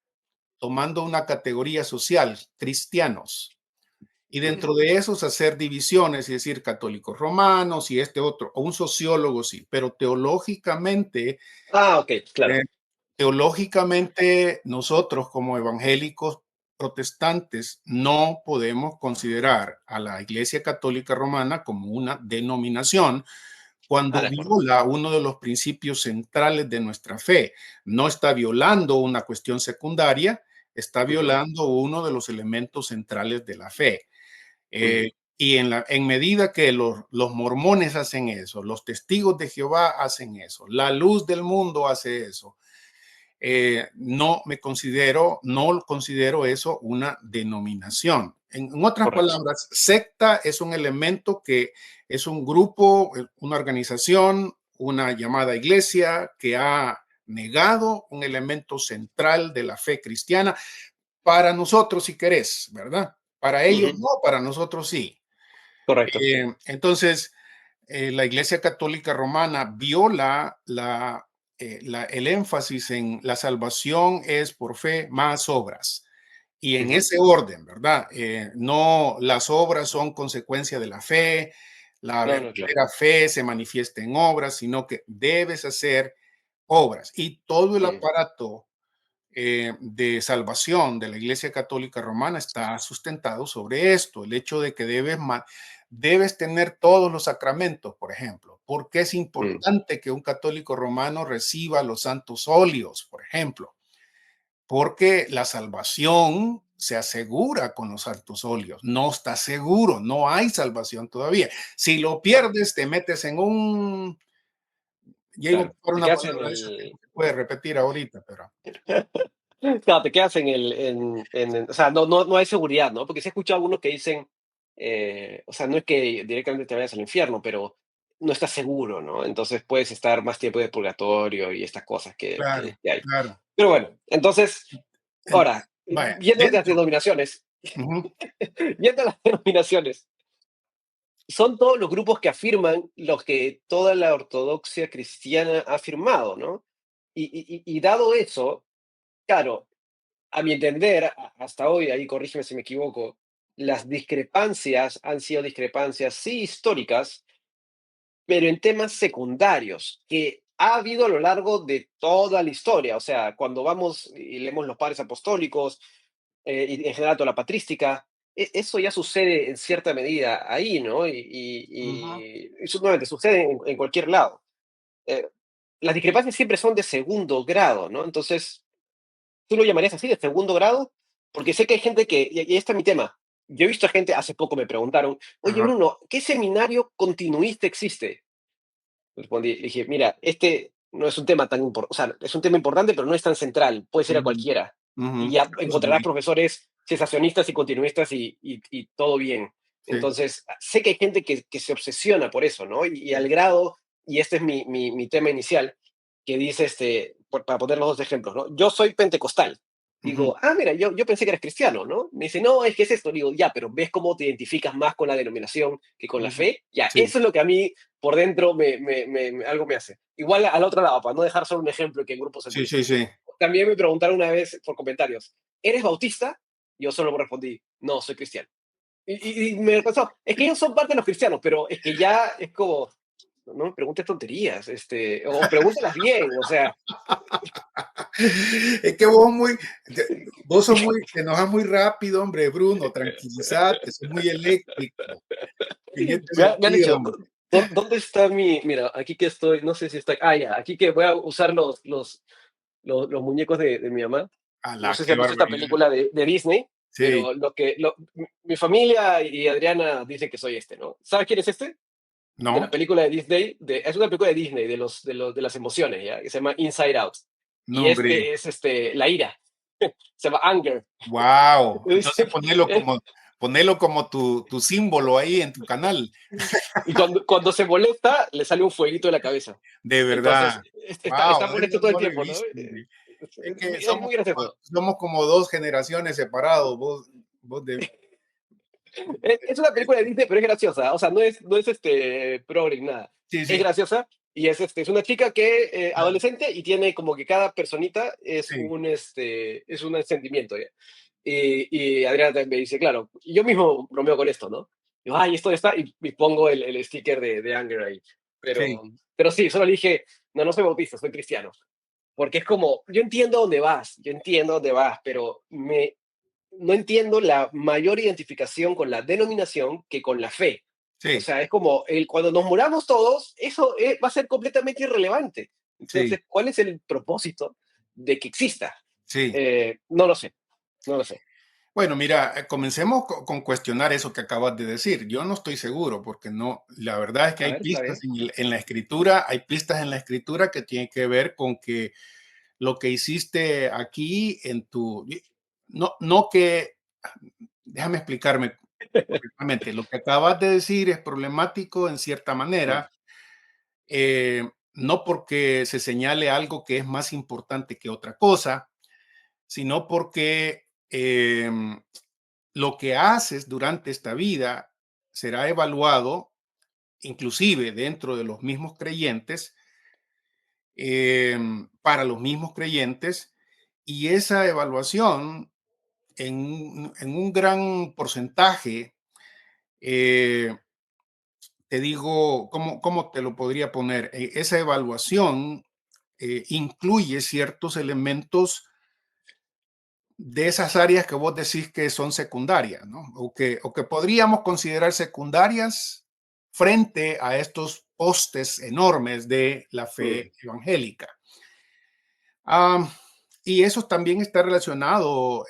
tomando una categoría social, cristianos, y Mm. dentro de esos hacer divisiones y decir católicos romanos y este otro, o un sociólogo sí, pero teológicamente Ah, ok, eh, claro. teológicamente, nosotros como evangélicos protestantes no podemos considerar a la Iglesia Católica Romana como una denominación Ah, cuando de acuerdo. viola uno de los principios centrales de nuestra fe. No está violando una cuestión secundaria, está Ujú, violando uno de los elementos centrales de la fe. mm, Y en medida que los mormones hacen eso, los testigos de Jehová hacen eso, la luz del mundo hace eso, no considero eso una denominación. En otras correcto. palabras, secta es un elemento que es un grupo, una organización, una llamada iglesia que ha negado un elemento central de la fe cristiana para nosotros, si querés, ¿verdad? Para ellos Ujú, no, para nosotros sí. correcto. Entonces, la Iglesia Católica Romana viola el énfasis en la salvación es por fe más obras. Y en Ujú, ese orden, ¿verdad? No las obras son consecuencia de la fe, la no, no, claro. verdadera fe se manifiesta en obras, sino que debes hacer obras. Y todo el Mm, aparato de salvación de la Iglesia Católica Romana está sustentado sobre esto, el hecho de que debes tener todos los sacramentos, por ejemplo. ¿Por qué es mm, importante que un católico romano reciba los santos óleos, por ejemplo? Porque la salvación se asegura con los santos óleos. No está seguro, no hay salvación todavía. Si lo claro, pierdes, te metes en un... Ya iba a claro. ocupar Te una quedas en palabra de esa que no el. se puede repetir ahorita, pero... Claro, te quedas en o sea, no hay seguridad, ¿no? Porque sí he escuchado algunos que dicen, o sea, no es que directamente te vayas al infierno, pero no estás seguro, ¿no? Entonces puedes estar más tiempo de purgatorio y estas cosas Claro, que hay. claro. Pero bueno, entonces, En- ahora, Vaya, yendo a las dentro. denominaciones, Ujú, yendo a las denominaciones, son todos los grupos que afirman lo que toda la ortodoxia cristiana ha afirmado, ¿no? Y dado eso, claro, a mi entender, hasta hoy, ahí corrígeme si me equivoco, las discrepancias han sido discrepancias, sí históricas, pero en temas secundarios, que ha habido a lo largo de toda la historia. O sea, cuando vamos y leemos los padres apostólicos, y en general toda la patrística, eso ya sucede en cierta medida ahí, ¿no? ujú, Y eso nuevamente sucede en cualquier lado. Eh, las discrepancias siempre son de segundo grado, ¿no? Entonces, ¿tú lo llamarías así, de segundo grado? Porque sé que hay gente que, y este es mi tema, yo he visto a gente, hace poco me preguntaron, oye ajá, Bruno, ¿qué seminario continuista existe? Respondí, le dije, mira, este no es un tema tan importante, o sea, es un tema importante, pero no es tan central, puede ser a ujú, cualquiera. Ujú. y ya Eso es encontrarás bueno. profesores cesacionistas y continuistas y todo bien. Sí. Entonces, sé que hay gente que se obsesiona por eso, ¿no? Y al grado, y este es mi tema inicial, que dice, para poner los dos ejemplos, ¿no? Yo soy pentecostal. Ujú. Digo, mira, yo pensé que eres cristiano, ¿no? Me dice, no, es que es esto. Digo, ya, pero ¿ves cómo te identificas más con la denominación que con la Ujú. fe? Ya, Sí, eso es lo que a mí por dentro algo me hace. Igual al otro lado, para no dejar solo un ejemplo que en grupos se sí, molesta. sí, sí. También me preguntaron una vez por comentarios, ¿eres bautista? Yo solo me respondí, no, soy cristiano. Y me pasó, es que ellos son parte de los cristianos, pero es que ya es como, no me preguntes tonterías, o pregúntalas bien, o sea, Es que vos sos muy, te enojas muy rápido, hombre, Bruno, tranquilízate, sos muy eléctrico en este me han sentido, dicho, hombre. ¿dónde está mira, aquí que estoy, no sé si está, ya, aquí que voy a usar los muñecos de mi mamá. No Alá, sé si qué has visto esta barbaridad. película de Disney, Sí, pero mi familia y Adriana dicen que soy ¿no? ¿Sabes quién es este? De la ¿no? película de Disney, es una película de Disney, de las emociones, ¿ya? Que se llama Inside Out. No, Y hombre. este es la ira, se llama Anger. Wow. Entonces Dice ponelo como tu símbolo ahí en tu canal. y cuando se molesta, le sale un fueguito de la cabeza. De verdad. Entonces, Wow, está molesto todo el no lo he tiempo, ¿no? visto, hombre. Es que Es muy gracioso. somos como dos generaciones separados. Vos Es una película de Disney, pero es graciosa. O sea, no es progre ni nada. sí, Es sí, graciosa y es una chica que adolescente y tiene como que cada personita sí, es un sentimiento. ¿Ya? Y Adriana también me dice, claro, y yo mismo bromeo con esto, ¿no? Yo, ay, esto está, y pongo el sticker de Anger ahí. sí, Pero sí, solo le dije, no, no soy bautista, soy cristiano. Porque es como, yo entiendo dónde vas, pero no entiendo la mayor identificación con la denominación que con la fe. O sí, sea, es como cuando nos muramos todos, eso va a ser completamente irrelevante. sí, Entonces, ¿cuál es el propósito de que exista? sí. No lo sé, no lo sé. Bueno, mira, comencemos con cuestionar eso que acabas de decir. Yo no estoy seguro porque no, la verdad es que A hay ver, está pistas bien. en la escritura, hay pistas en la escritura que tienen que ver con que lo que hiciste aquí en no que, déjame explicarme correctamente, lo que acabas de decir es problemático en cierta Mm, manera, no porque se señale algo que es más importante que otra cosa, sino porque lo que haces durante esta vida será evaluado, inclusive dentro de los mismos creyentes, para los mismos creyentes, y esa evaluación en un gran porcentaje, eh, te digo, ¿cómo te lo podría poner? Esa evaluación incluye ciertos elementos de esas áreas que vos decís que son secundarias, ¿no? O que podríamos considerar secundarias frente a estos postes enormes de la fe mm, evangélica. Ah, y eso también está relacionado,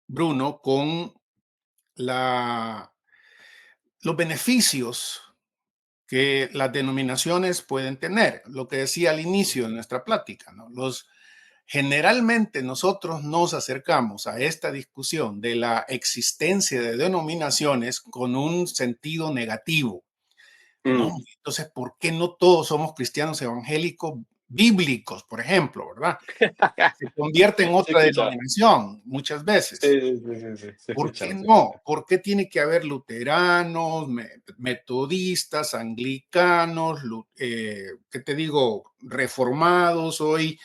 Bruno, con la, los beneficios que las denominaciones pueden tener. Lo que decía al inicio de nuestra plática, ¿no? Generalmente nosotros nos acercamos a esta discusión de la existencia de denominaciones con un sentido negativo, ¿no? mm. Entonces, ¿por qué no todos somos cristianos evangélicos bíblicos, por ejemplo, ¿verdad? Se convierte en Se otra escucha. denominación muchas veces. Sí, sí, sí, sí, sí, se ¿Por escucha, qué se no? escucha. ¿Por qué tiene que haber luteranos, metodistas, anglicanos, qué te digo, reformados hoy,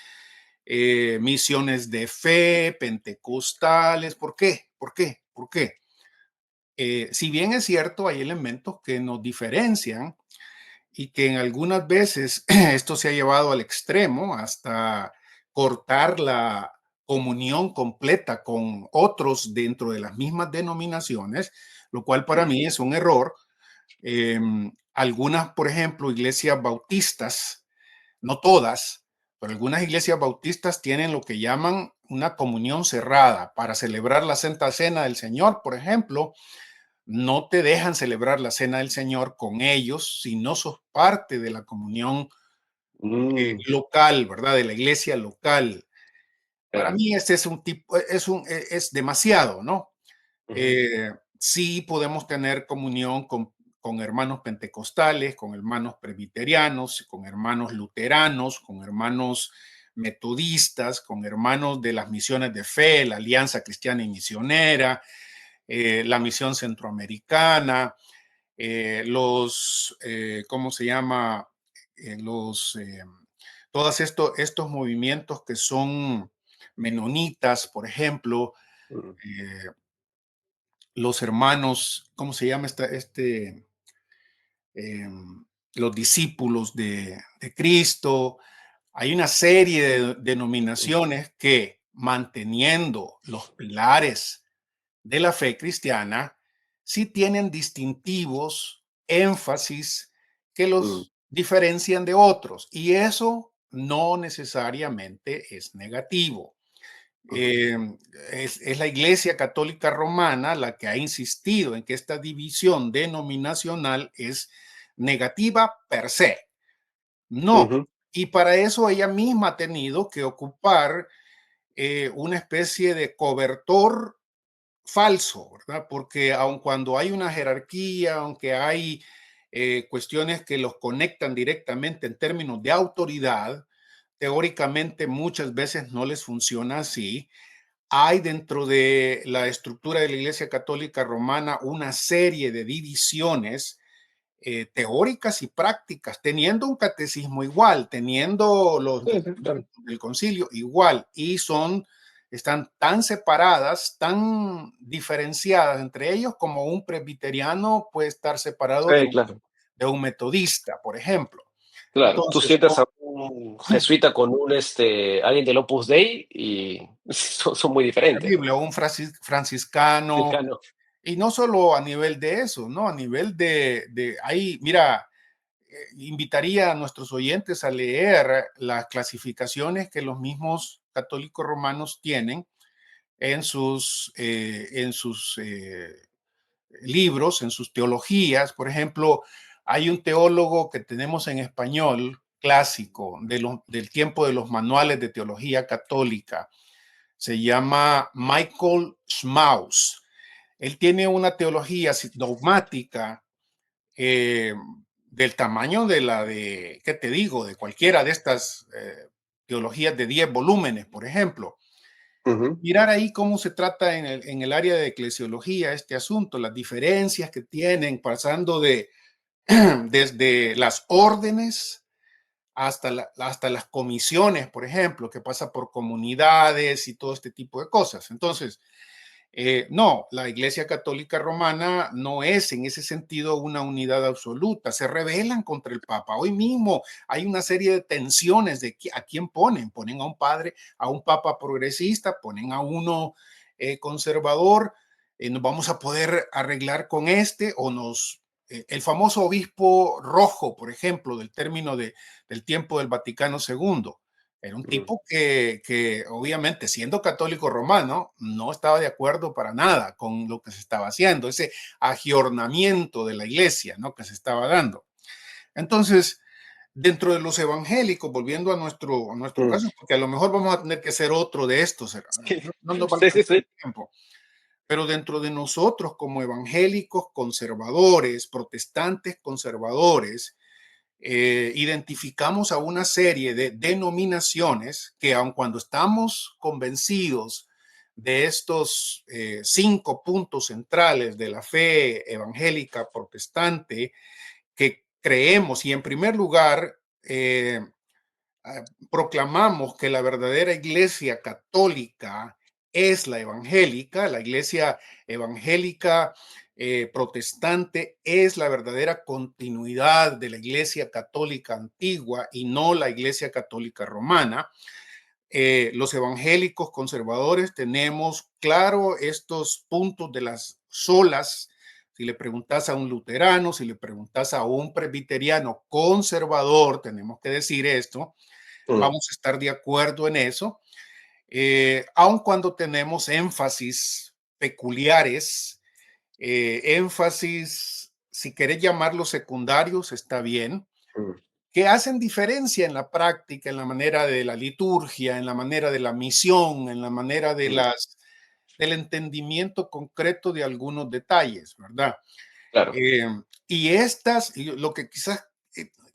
misiones de fe, pentecostales? ¿Por qué? ¿Por qué? ¿Por qué? Si bien es cierto, hay elementos que nos diferencian y que en algunas veces esto se ha llevado al extremo hasta cortar la comunión completa con otros dentro de las mismas denominaciones, lo cual para Mm, mí es un error. Algunas, por ejemplo, iglesias bautistas, no todas, pero algunas iglesias bautistas tienen lo que llaman una comunión cerrada para celebrar la Santa Cena del Señor, por ejemplo. No te dejan celebrar la Cena del Señor con ellos si no sos parte de la comunión mm, local, ¿verdad? De la iglesia local. Para claro. mí ese es un tipo, es demasiado, ¿no? Ujú, Sí podemos tener comunión con hermanos pentecostales, con hermanos presbiterianos, con hermanos luteranos, con hermanos metodistas, con hermanos de las misiones de fe, la Alianza Cristiana y Misionera, la Misión Centroamericana, ¿cómo se llama? Los, todos estos movimientos que son menonitas, por ejemplo, mm, eh, los hermanos, ¿cómo se llama los discípulos de Cristo? Hay una serie de mm, denominaciones que, manteniendo los pilares de la fe cristiana, sí tienen distintivos, énfasis que mm, los diferencian de otros, y eso no necesariamente es negativo. ujú, Eh, es la Iglesia Católica Romana la que ha insistido en que esta división denominacional es negativa per se. No. ujú, Y para eso ella misma ha tenido que ocupar una especie de cobertor falso, ¿verdad? Porque aun cuando hay una jerarquía, aunque hay cuestiones que los conectan directamente en términos de autoridad, teóricamente muchas veces no les funciona así. Hay dentro de la estructura de la Iglesia Católica Romana una serie de divisiones teóricas y prácticas, teniendo un catecismo igual, teniendo los sí, sí, claro. documentos del concilio igual, y están tan separadas, tan diferenciadas entre ellos, como un presbiteriano puede estar separado Sí, claro. de un metodista, por ejemplo. Claro, tú Entonces, sientas a un jesuita con un, alguien del Opus Dei y son muy diferentes, ¿no? terrible, o un franciscano. Mexicano. Y no solo a nivel de eso, ¿no? A nivel ahí, mira, invitaría a nuestros oyentes a leer las clasificaciones que los mismos católicos romanos tienen en sus libros, en sus teologías. Por ejemplo, hay un teólogo que tenemos en español clásico del tiempo de los manuales de teología católica. Se llama Michael Schmaus. Él tiene una teología dogmática eh, del tamaño ¿qué te digo? De cualquiera de estas teologías de 10 volúmenes, por ejemplo. Ujú, Mirar ahí cómo se trata en el área de eclesiología este asunto, las diferencias que tienen, pasando desde las órdenes hasta las comisiones, por ejemplo, que pasa por comunidades y todo este tipo de cosas. Entonces, no, la Iglesia Católica Romana no es en ese sentido una unidad absoluta. Se rebelan contra el Papa. Hoy mismo hay una serie de tensiones de a quién ponen. Ponen a un padre, a un Papa progresista, ponen a uno conservador. Nos vamos a poder arreglar con este o el famoso obispo rojo, por ejemplo, del tiempo del Vaticano II. Era un mm, tipo que obviamente, siendo católico romano, no estaba de acuerdo para nada con lo que se estaba haciendo, ese agiornamiento de la iglesia, ¿no? Que se estaba dando. Entonces, dentro de los evangélicos, volviendo a nuestro mm. caso, porque a lo mejor vamos a tener que hacer otro de estos, Sí, no nos va a sí, sí, alcanzar sí. el tiempo, pero dentro de nosotros como evangélicos conservadores, protestantes conservadores, identificamos a una serie de denominaciones que aun cuando estamos convencidos de estos 5 puntos centrales de la fe evangélica protestante, que creemos y en primer lugar proclamamos que la verdadera iglesia católica es la iglesia evangélica protestante es la verdadera continuidad de la iglesia católica antigua y no la iglesia católica romana. Los evangélicos conservadores tenemos claro estos puntos de las solas. Si le preguntas a un luterano, si le preguntas a un presbiteriano conservador, tenemos que decir esto, Mm, vamos a estar de acuerdo en eso, aun cuando tenemos énfasis peculiares, énfasis, si querés llamarlos secundarios, está bien, mm. que hacen diferencia en la práctica, en la manera de la liturgia, en la manera de la misión, en la manera de mm, del entendimiento concreto de algunos detalles, ¿verdad? claro. Eh, y estas, y lo que quizás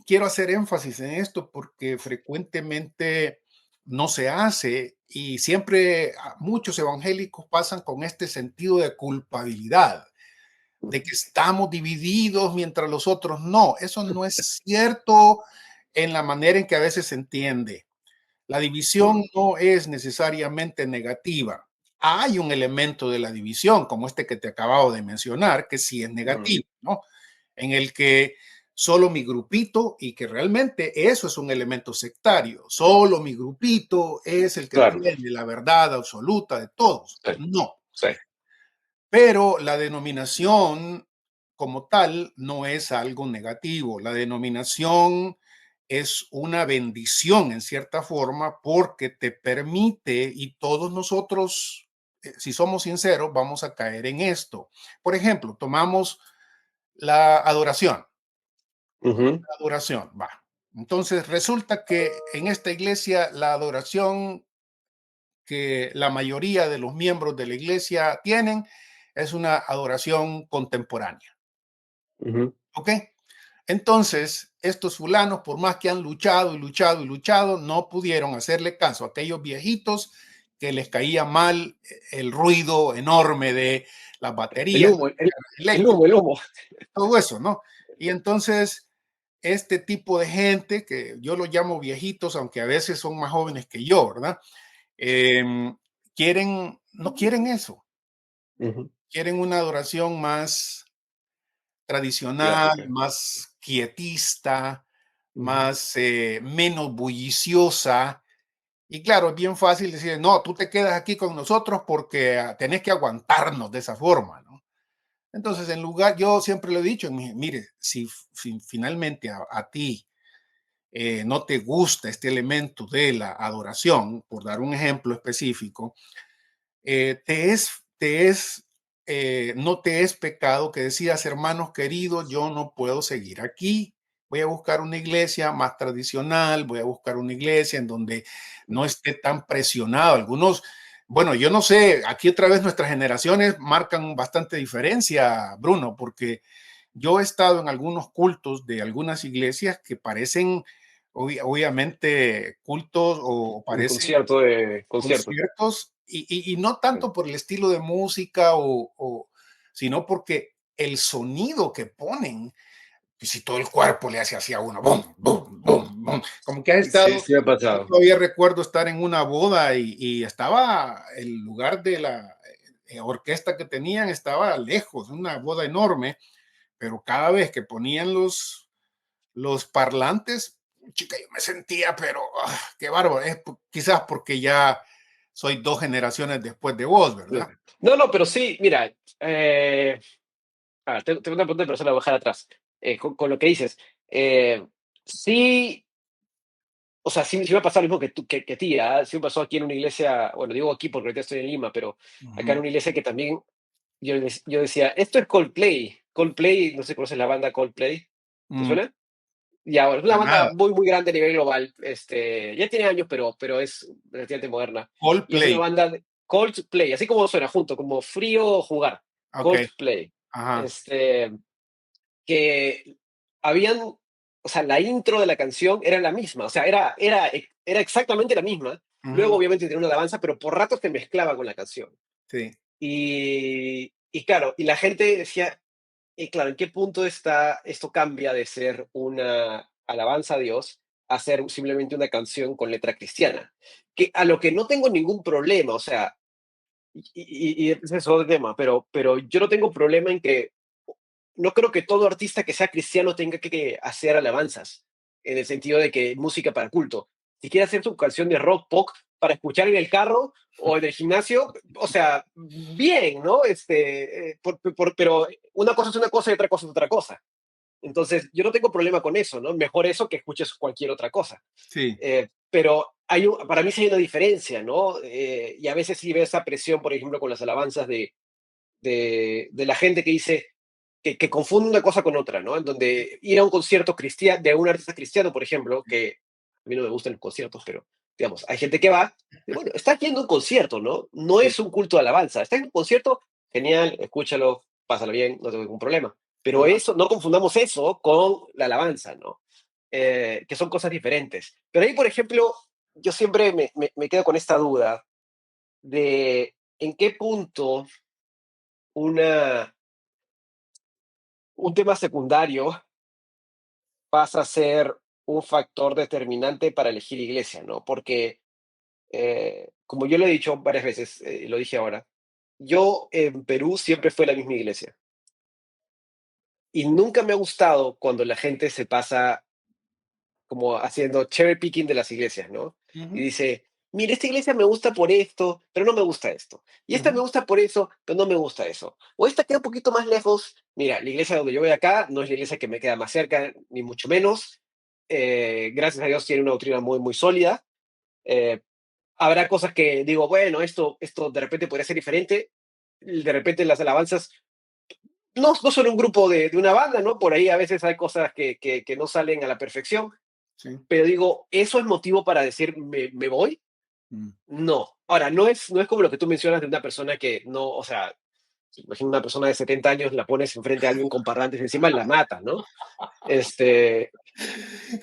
quiero hacer énfasis en esto porque frecuentemente no se hace y siempre muchos evangélicos pasan con este sentido de culpabilidad, de que estamos divididos mientras los otros no. Eso no es cierto en la manera en que a veces se entiende. La división Mm, no es necesariamente negativa. Hay un elemento de la división, como este que te acabo de mencionar, que sí es mm, negativo, ¿no? En el que solo mi grupito, y que realmente eso es un elemento sectario, solo mi grupito es el que claro. tiene la verdad absoluta de todos. Sí, No, sí. pero la denominación como tal no es algo negativo. La denominación es una bendición en cierta forma porque te permite, y todos nosotros, si somos sinceros, vamos a caer en esto. Por ejemplo, tomamos la adoración. Ujú, La adoración, va. Entonces resulta que en esta iglesia la adoración que la mayoría de los miembros de la iglesia tienen es una adoración contemporánea. ujú. ¿Ok? Entonces, estos fulanos, por más que han luchado y luchado y luchado, no pudieron hacerle caso a aquellos viejitos que les caía mal el ruido enorme de las El baterías humo, el humo, el eléctricas, humo. todo eso, ¿no? Y entonces, este tipo de gente, que yo lo llamo viejitos, aunque a veces son más jóvenes que yo, ¿verdad? Em, no quieren eso, Ujú, quieren una adoración más tradicional, clásica. más quietista, Ujú, más menos bulliciosa. Y claro, es bien fácil decir, no, tú te quedas aquí con nosotros porque tenés que aguantarnos de esa forma, ¿no? Entonces, en lugar, yo siempre lo he dicho, mire, si finalmente a ti no te gusta este elemento de la adoración, por dar un ejemplo específico, no te es pecado que decidas, hermanos queridos, yo no puedo seguir aquí. Voy a buscar una iglesia más tradicional, voy a buscar una iglesia en donde no esté tan presionado. Algunos, bueno, yo no sé, aquí otra vez nuestras generaciones marcan bastante diferencia, Bruno, porque yo he estado en algunos cultos de algunas iglesias que parecen, obviamente, cultos o un parecen concierto de concierto. conciertos y no Sí. tanto por el estilo de música sino porque el sonido que ponen, y si todo el cuerpo le hace así a uno, bum, bum, bum, bum, como que ha Sí, estado, sí me ha yo pasado. todavía recuerdo estar en una boda y estaba el lugar de la orquesta que tenían, estaba lejos, una boda enorme, pero cada vez que ponían los parlantes, chica, yo me sentía, pero qué bárbaro. Es quizás porque ya soy dos generaciones después de vos, Sí. ¿verdad? No, no, pero sí, mira, tengo una pregunta, pero se la voy a dejar atrás. Con lo que dices, sí, o sea, sí me ha pasado lo mismo que a ti, ¿ah? Sí me pasó aquí en una iglesia, bueno, digo aquí porque ahorita estoy en Lima, pero acá en Ujú. una iglesia que también yo decía, esto es Coldplay. Coldplay, no sé si conoces la banda Coldplay, ¿te Mm, suena? Ya, bueno, es una para banda nada. muy, muy grande a nivel global. Ya tiene años, pero es relativamente moderna. Y es una Coldplay. banda de Coldplay, así como suena, junto, como frío jugar. Ok. Coldplay. Ajá. Este, que habían, o sea, la intro de la canción era la misma, o sea, era exactamente la misma. Luego, Ujú. obviamente, tenía una alabanza, pero por ratos se mezclaba con la canción. Sí. Y claro, y la gente decía, y claro, ¿en qué punto está esto cambia de ser una alabanza a Dios a ser simplemente una canción con letra cristiana? Que a lo que no tengo ningún problema, o sea, y ese es otro tema, pero yo no tengo problema en que no creo que todo artista que sea cristiano tenga que hacer alabanzas, en el sentido de que música para culto. Si quiere hacer su canción de rock pop para escuchar en el carro o en el gimnasio, o sea, bien, ¿no? Pero una cosa es una cosa y otra cosa es otra cosa. Entonces, yo no tengo problema con eso, ¿no? Mejor eso que escuches cualquier otra cosa. Sí. Pero para mí sí hay una diferencia, ¿no? Y a veces sí veo esa presión, por ejemplo, con las alabanzas de la gente que dice, que confunden una cosa con otra, ¿no? En donde ir a un concierto cristiano, de un artista cristiano, por ejemplo, que a mí no me gustan los conciertos, pero digamos, hay gente que va, y bueno, está yendo a un concierto, ¿no? No Sí, es un culto de alabanza, está en un concierto, genial, escúchalo, pásalo bien, no tengo ningún problema. Pero claro. eso, no confundamos eso con la alabanza, ¿no? Que son cosas diferentes. Pero ahí, por ejemplo, yo siempre me quedo con esta duda de en qué punto una, un tema secundario pasa a ser un factor determinante para elegir iglesia, ¿no? Porque, como yo lo he dicho varias veces, lo dije ahora, yo en Perú siempre fue la misma iglesia y nunca me ha gustado cuando la gente se pasa como haciendo cherry picking de las iglesias, ¿no? Y Ujú, dice, mire, esta iglesia me gusta por esto, pero no me gusta esto. Y esta me ujú, gusta por eso, pero no me gusta eso. O esta queda un poquito más lejos. Mira, la iglesia donde yo voy acá no es la iglesia que me queda más cerca, ni mucho menos. Gracias a Dios tiene una doctrina muy, muy sólida. Eh, Habrá cosas que digo, bueno, esto de repente podría ser diferente. De repente las alabanzas no son un grupo de una banda, ¿no? Por ahí a veces hay cosas que no salen a la perfección, sí, pero digo, ¿eso es motivo para decir me voy? mm, No. Ahora, no es como lo que tú mencionas de una persona que no, o sea, imagina una persona de 70 años, la pones enfrente a alguien con parlantes encima, la mata, ¿no? Este,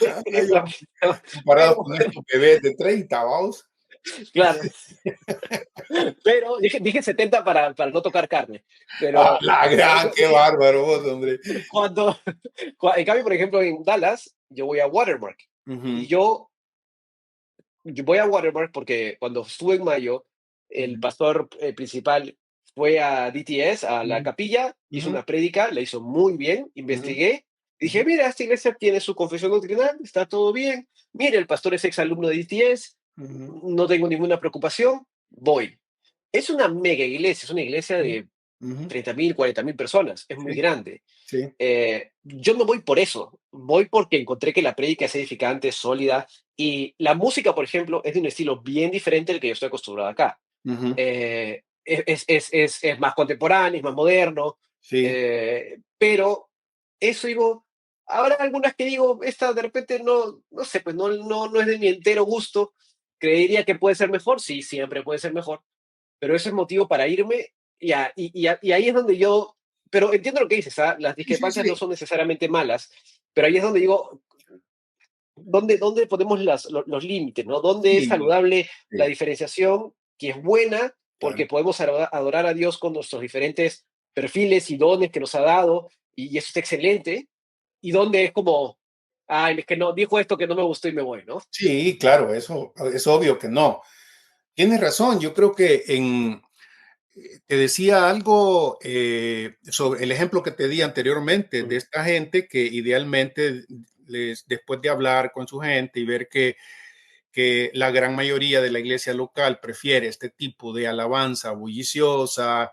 Ay, la- comparados pero, con estos bebés de 30, vamos. claro, pero dije 70 para no tocar carne, ¡Ah, pero la gran! ¡Qué bárbaro vos, hombre! cuando, en cambio, por ejemplo, en Dallas, yo voy a Watermark y Ujú, yo voy a Watermark porque cuando estuve en mayo, el ujú, pastor principal fue a DTS, a la ujú, capilla, hizo ujú, una prédica, la hizo muy bien, ujú, investigué, ujú, dije, mira, esta iglesia tiene su confesión doctrinal, está todo bien, mire, el pastor es exalumno de DTS, ujú, no tengo ninguna preocupación, voy. Es una mega iglesia, es una iglesia ujú, de ujú, 30.000, 40.000 personas, es muy sí, grande. sí, Yo no voy por eso, voy porque encontré que la prédica es edificante, sólida, y la música, por ejemplo, es de un estilo bien diferente al que yo estoy acostumbrado acá. ujú, Es más contemporáneo, es más moderno, sí, pero eso digo, habrá algunas que digo, esta de repente no sé, pues no es de mi entero gusto, creería que puede ser mejor, sí, siempre puede ser mejor, pero eso es motivo para irme y ahí es donde yo, pero entiendo lo que dices, ¿ah? Las sí, sí, discrepancias no sí, son necesariamente malas, pero ahí es donde digo, ¿dónde ponemos los límites, ¿no? ¿Dónde es sí, saludable la sí, diferenciación que es buena porque claro. podemos adorar a Dios con nuestros diferentes perfiles y dones que nos ha dado y eso es excelente? Y dónde es como, ay, es que no, dijo esto que no me gustó y me voy, ¿no? Sí, claro, eso es obvio que no. Tienes razón, yo creo que te decía algo sobre el ejemplo que te di anteriormente de Mm, esta gente que idealmente después de hablar con su gente y ver que la gran mayoría de la iglesia local prefiere este tipo de alabanza bulliciosa,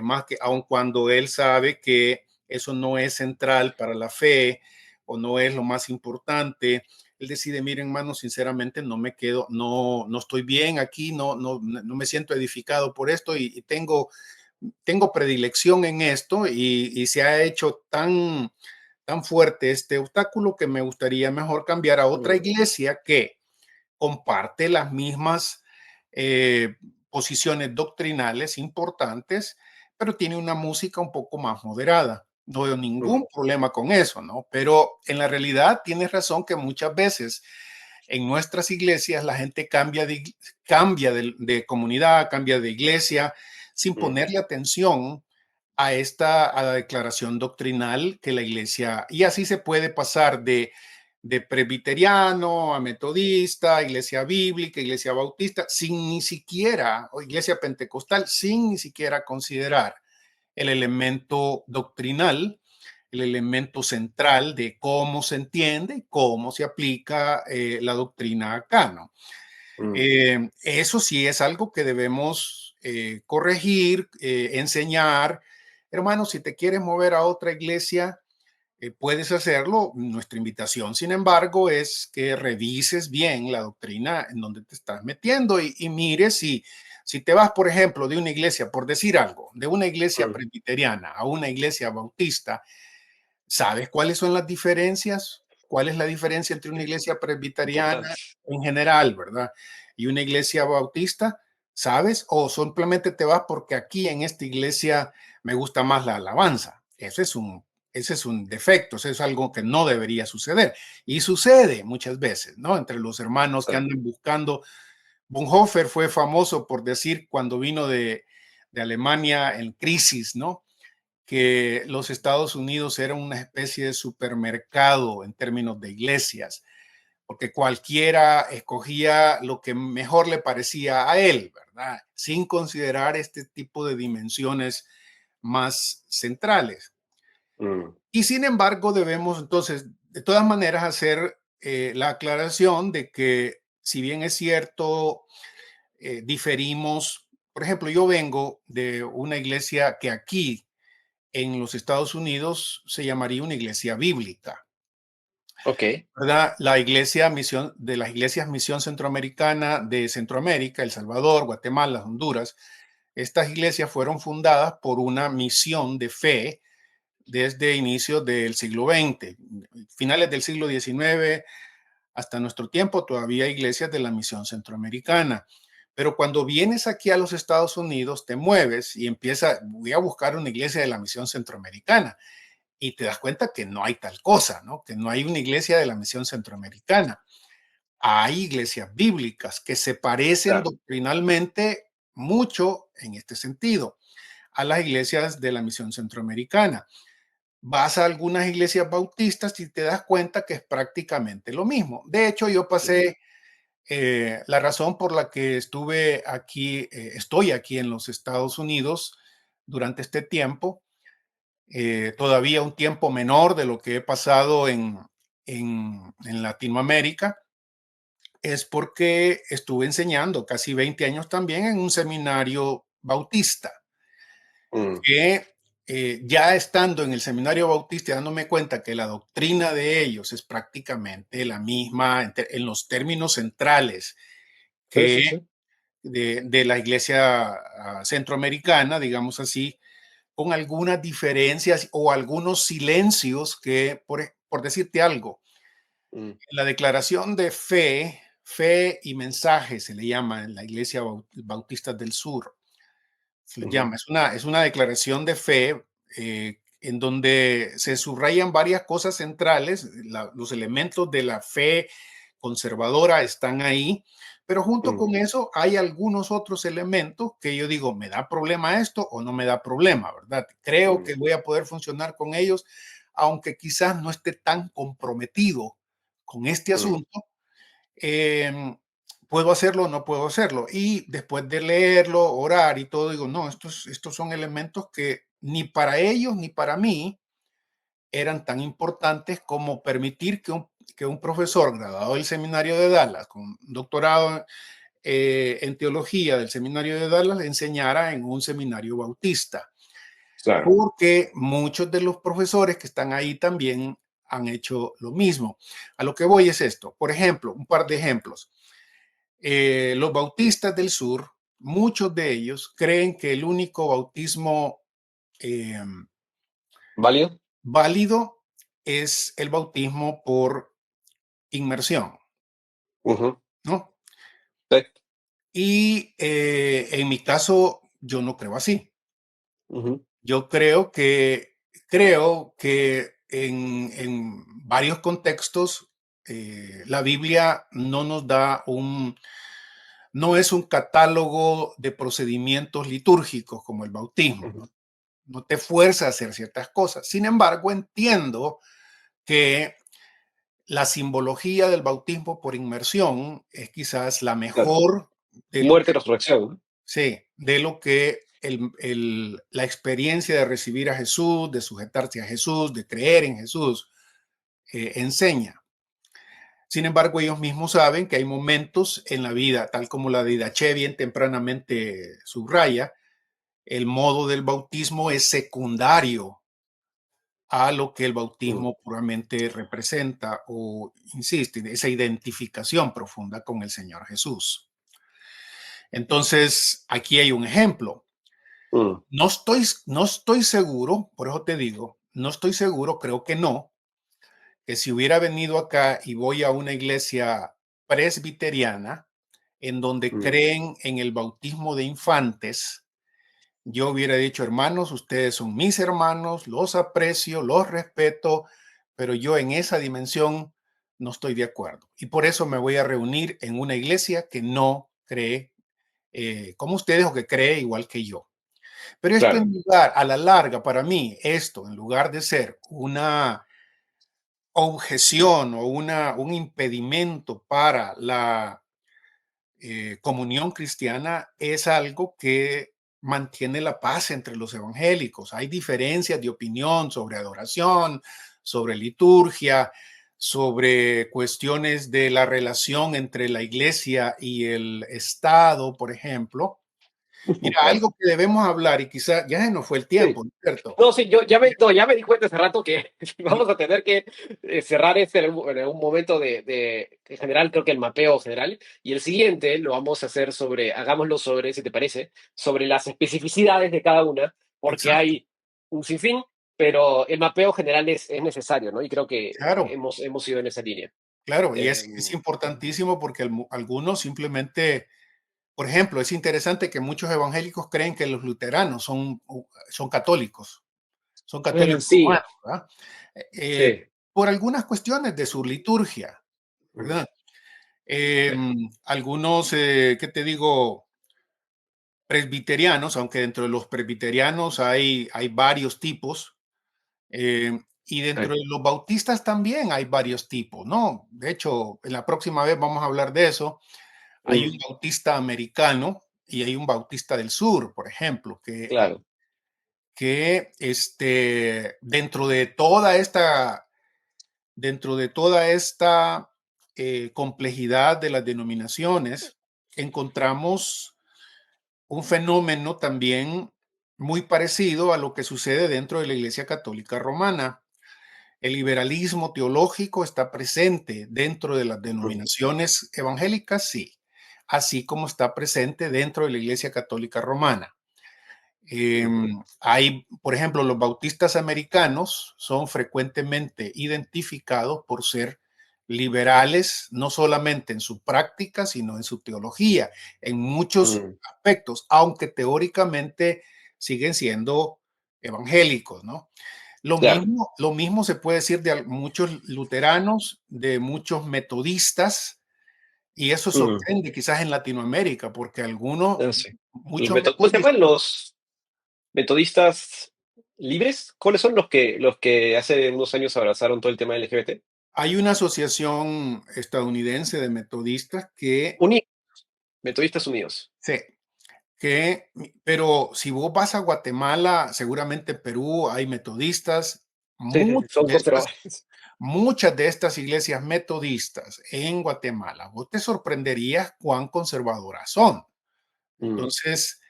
más que aun cuando él sabe que eso no es central para la fe o no es lo más importante. Él decide, miren, hermano, sinceramente no me quedo, no estoy bien aquí, no me siento edificado por esto y tengo predilección en esto y se ha hecho tan fuerte este obstáculo que me gustaría mejor cambiar a otra mm, iglesia que comparte las mismas eh, posiciones doctrinales importantes, pero tiene una música un poco más moderada. No veo mm, ningún problema con eso, ¿no? Pero en la realidad tienes razón que muchas veces en nuestras iglesias la gente cambia de comunidad, cambia de iglesia sin mm, ponerle atención a la declaración doctrinal que la iglesia, y así se puede pasar de presbiteriano a metodista, iglesia bíblica, iglesia bautista, sin ni siquiera, o iglesia pentecostal, sin ni siquiera considerar el elemento doctrinal, el elemento central de cómo se entiende y cómo se aplica la doctrina acá, ¿no? mm, Eso sí es algo que debemos corregir, enseñar. Hermano, si te quieres mover a otra iglesia, puedes hacerlo. Nuestra invitación, sin embargo, es que revises bien la doctrina en donde te estás metiendo y mires si te vas, por ejemplo, de una iglesia, por decir algo, de una iglesia Mm, presbiteriana a una iglesia bautista. ¿Sabes cuáles son las diferencias? ¿Cuál es la diferencia entre una iglesia presbiteriana importantes. en general, verdad? Y una iglesia bautista, ¿sabes? O simplemente te vas porque aquí en esta iglesia me gusta más la alabanza. Ese es un defecto, eso es algo que no debería suceder. Y sucede muchas veces, ¿no? Entre los hermanos que Claro. andan buscando. Bonhoeffer fue famoso por decir cuando vino de Alemania en crisis, ¿no? Que los Estados Unidos eran una especie de supermercado en términos de iglesias, porque cualquiera escogía lo que mejor le parecía a él, ¿verdad? Sin considerar este tipo de dimensiones más centrales. Mm, Y sin embargo, debemos entonces, de todas maneras, hacer la aclaración de que si bien es cierto, diferimos, por ejemplo, yo vengo de una iglesia que aquí en los Estados Unidos se llamaría una iglesia bíblica, ok. ¿verdad? La iglesia misión de las iglesias Misión Centroamericana de Centroamérica, El Salvador, Guatemala, Honduras, estas iglesias fueron fundadas por una misión de fe desde inicios del siglo XX, finales del siglo XIX hasta nuestro tiempo, todavía hay iglesias de la Misión Centroamericana. Pero cuando vienes aquí a los Estados Unidos, te mueves y empiezas, voy a buscar una iglesia de la Misión Centroamericana y te das cuenta que no hay tal cosa, ¿no? Que no hay una iglesia de la Misión Centroamericana. Hay iglesias bíblicas que se parecen Claro. doctrinalmente mucho en este sentido a las iglesias de la Misión Centroamericana. Vas a algunas iglesias bautistas y te das cuenta que es prácticamente lo mismo. De hecho, yo Mm, pasé la razón por la que estuve aquí, estoy aquí en los Estados Unidos durante este tiempo, todavía un tiempo menor de lo que he pasado en Latinoamérica, es porque estuve enseñando casi 20 años también en un seminario bautista, mm, que ya estando en el seminario bautista, dándome cuenta que la doctrina de ellos es prácticamente la misma en los términos centrales sí, sí, que sí. de la iglesia centroamericana, digamos así, con algunas diferencias o algunos silencios que, por decirte algo, Mm, la declaración de fe, fe y mensaje se le llama en la iglesia bautista del sur, se le ujú, llama, es una declaración de fe en donde se subrayan varias cosas centrales, los elementos de la fe conservadora están ahí, pero junto mm, con eso hay algunos otros elementos que yo digo, ¿me da problema esto o no me da problema, verdad? Creo mm, que voy a poder funcionar con ellos, aunque quizás no esté tan comprometido con este mm, asunto. em, ¿Puedo hacerlo o no puedo hacerlo? Y después de leerlo, orar y todo, digo, no, estos son elementos que ni para ellos ni para mí eran tan importantes como permitir que un profesor graduado del seminario de Dallas, con un doctorado en teología del seminario de Dallas, enseñara en un seminario bautista, claro. porque muchos de los profesores que están ahí también han hecho lo mismo. A lo que voy es esto. Por ejemplo, un par de ejemplos. Los bautistas del sur, muchos de ellos creen que el único bautismo eh, ¿Válido? válido es el bautismo por inmersión, Ujú, ¿no? sí, Y en mi caso, yo no creo así. ujú, Yo creo que en varios contextos la Biblia no nos da no es un catálogo de procedimientos litúrgicos como el bautismo, ujú, ¿no? No te fuerza a hacer ciertas cosas. Sin embargo, entiendo que la simbología del bautismo por inmersión es quizás la claro. mejor de lo Muerte que, y resurrección, ¿no? sí, de lo que la experiencia de recibir a Jesús, de sujetarse a Jesús, de creer en Jesús, enseña. Sin embargo, ellos mismos saben que hay momentos en la vida, tal como la de Didache bien tempranamente subraya, el modo del bautismo es secundario a lo que el mm, bautismo puramente representa o insiste, esa identificación profunda con el Señor Jesús. Entonces, aquí hay un ejemplo. mm, No estoy seguro, por eso te digo, no estoy seguro, creo que no, que si hubiera venido acá y voy a una iglesia presbiteriana en donde mm. creen en el bautismo de infantes, yo hubiera dicho, hermanos, ustedes son mis hermanos, los aprecio, los respeto, pero yo en esa dimensión no estoy de acuerdo. Y por eso me voy a reunir en una iglesia que no cree como ustedes o que cree igual que yo. Pero esto Claro. en lugar, a la larga, para mí, esto, en lugar de ser una objeción o un impedimento para la comunión cristiana, es algo que mantiene la paz entre los evangélicos. Hay diferencias de opinión sobre adoración, sobre liturgia, sobre cuestiones de la relación entre la iglesia y el Estado, por ejemplo. Mira, Claro. algo que debemos hablar y quizá ya se nos fue el Sí. tiempo, ¿no es cierto? No, sí, yo ya me, no, ya me di cuenta hace rato que Mi- vamos a tener que cerrar este en algún momento en general, creo que el mapeo general, y el siguiente lo vamos a hacer sobre, hagámoslo sobre, si te parece, sobre las especificidades de cada una, porque Exacto, hay un sinfín, pero el mapeo general es necesario, ¿no? Y creo que claro, hemos ido en esa línea. claro, y Eh, es importantísimo porque algunos simplemente, por ejemplo, es interesante que muchos evangélicos creen que los luteranos son católicos sí, romanos, ¿verdad? sí, Por algunas cuestiones de su liturgia, ¿verdad? sí, Algunos, ¿qué te digo? Presbiterianos, aunque dentro de los presbiterianos hay varios tipos, y dentro de los bautistas también hay varios tipos, ¿no? De hecho, en la próxima vez vamos a hablar de eso. Hay un mm, bautista americano y hay un bautista del sur, por ejemplo, claro. dentro de toda esta complejidad de las denominaciones, encontramos un fenómeno también muy parecido a lo que sucede dentro de la Iglesia Católica Romana. El liberalismo teológico está presente dentro de las Mm, denominaciones evangélicas, sí, así como está presente dentro de la Iglesia Católica Romana. mm, Hay, por ejemplo, los bautistas americanos son frecuentemente identificados por ser liberales, no solamente en su práctica, sino en su teología, en muchos mm, aspectos, aunque teóricamente siguen siendo evangélicos, ¿no? claro. Lo mismo se puede decir de muchos luteranos, de muchos metodistas, y eso Mm. sorprende quizás en Latinoamérica, porque algunos, Ah, sí. muchos ¿Cómo se metodistas. llaman los metodistas libres? ¿Cuáles son los que hace unos años abrazaron todo el tema LGBT? Hay una asociación estadounidense de metodistas que Unidos, Metodistas Unidos. sí, pero si vos vas a Guatemala, seguramente en Perú hay metodistas, Sí, sí, sí, muchas son de estas, conservadores. muchas de estas iglesias metodistas en Guatemala, vos te sorprenderías cuán conservadoras son. Mm. Entonces,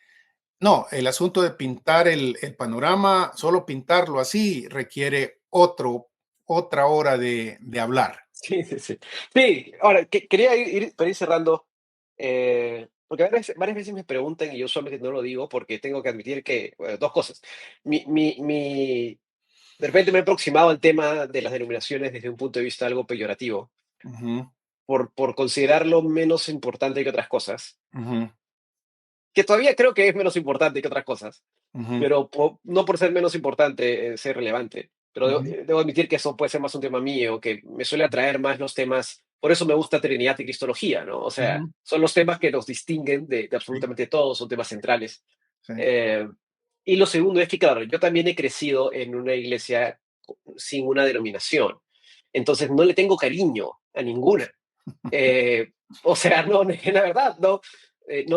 no, el asunto de pintar el panorama, solo pintarlo así requiere otra hora de hablar. Sí, sí, sí. Sí, ahora, quería para ir cerrando, porque varias veces me preguntan y yo usualmente no lo digo porque tengo que admitir que, bueno, dos cosas. De repente me he aproximado al tema de las denominaciones desde un punto de vista algo peyorativo, Ujú, por considerarlo menos importante que otras cosas, ujú, que todavía creo que es menos importante que otras cosas, ujú, pero no por ser menos importante, ser relevante. Pero ujú, debo admitir que eso puede ser más un tema mío, que me suele atraer más los temas. Por eso me gusta Trinidad y Cristología, ¿no? O sea, ujú. son los temas que nos distinguen de Sí, absolutamente todos, son temas centrales. sí. Eh, y lo segundo es que, claro, yo también he crecido en una iglesia sin una denominación. Entonces no le tengo cariño a ninguna. Eh, o sea, no, la verdad, no,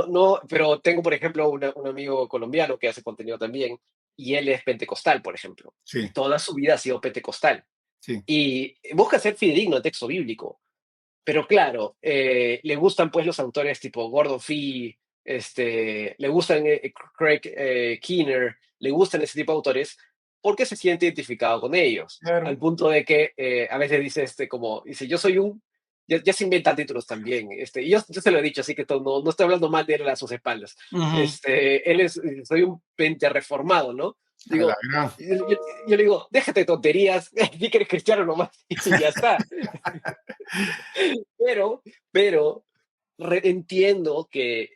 no, pero tengo, por ejemplo, un amigo colombiano que hace contenido también, y él es pentecostal, por ejemplo, y Sí, toda su vida ha sido pentecostal, sí. y busca ser fidedigno al texto bíblico, pero claro, le gustan pues los autores tipo Gordon Fee, le gustan Craig Keener, le gustan ese tipo de autores, porque se siente identificado con ellos, al claro. punto de que a veces dice, dice, yo soy un, ya se inventa títulos también, y yo se lo he dicho, así que no estoy hablando mal de él a sus espaldas, Ujú. él es, soy un pente reformado, ¿no? A la Digo, gran. yo le digo, déjate de tonterías, di que eres cristiano nomás, y ya está. Pero, pero entiendo que,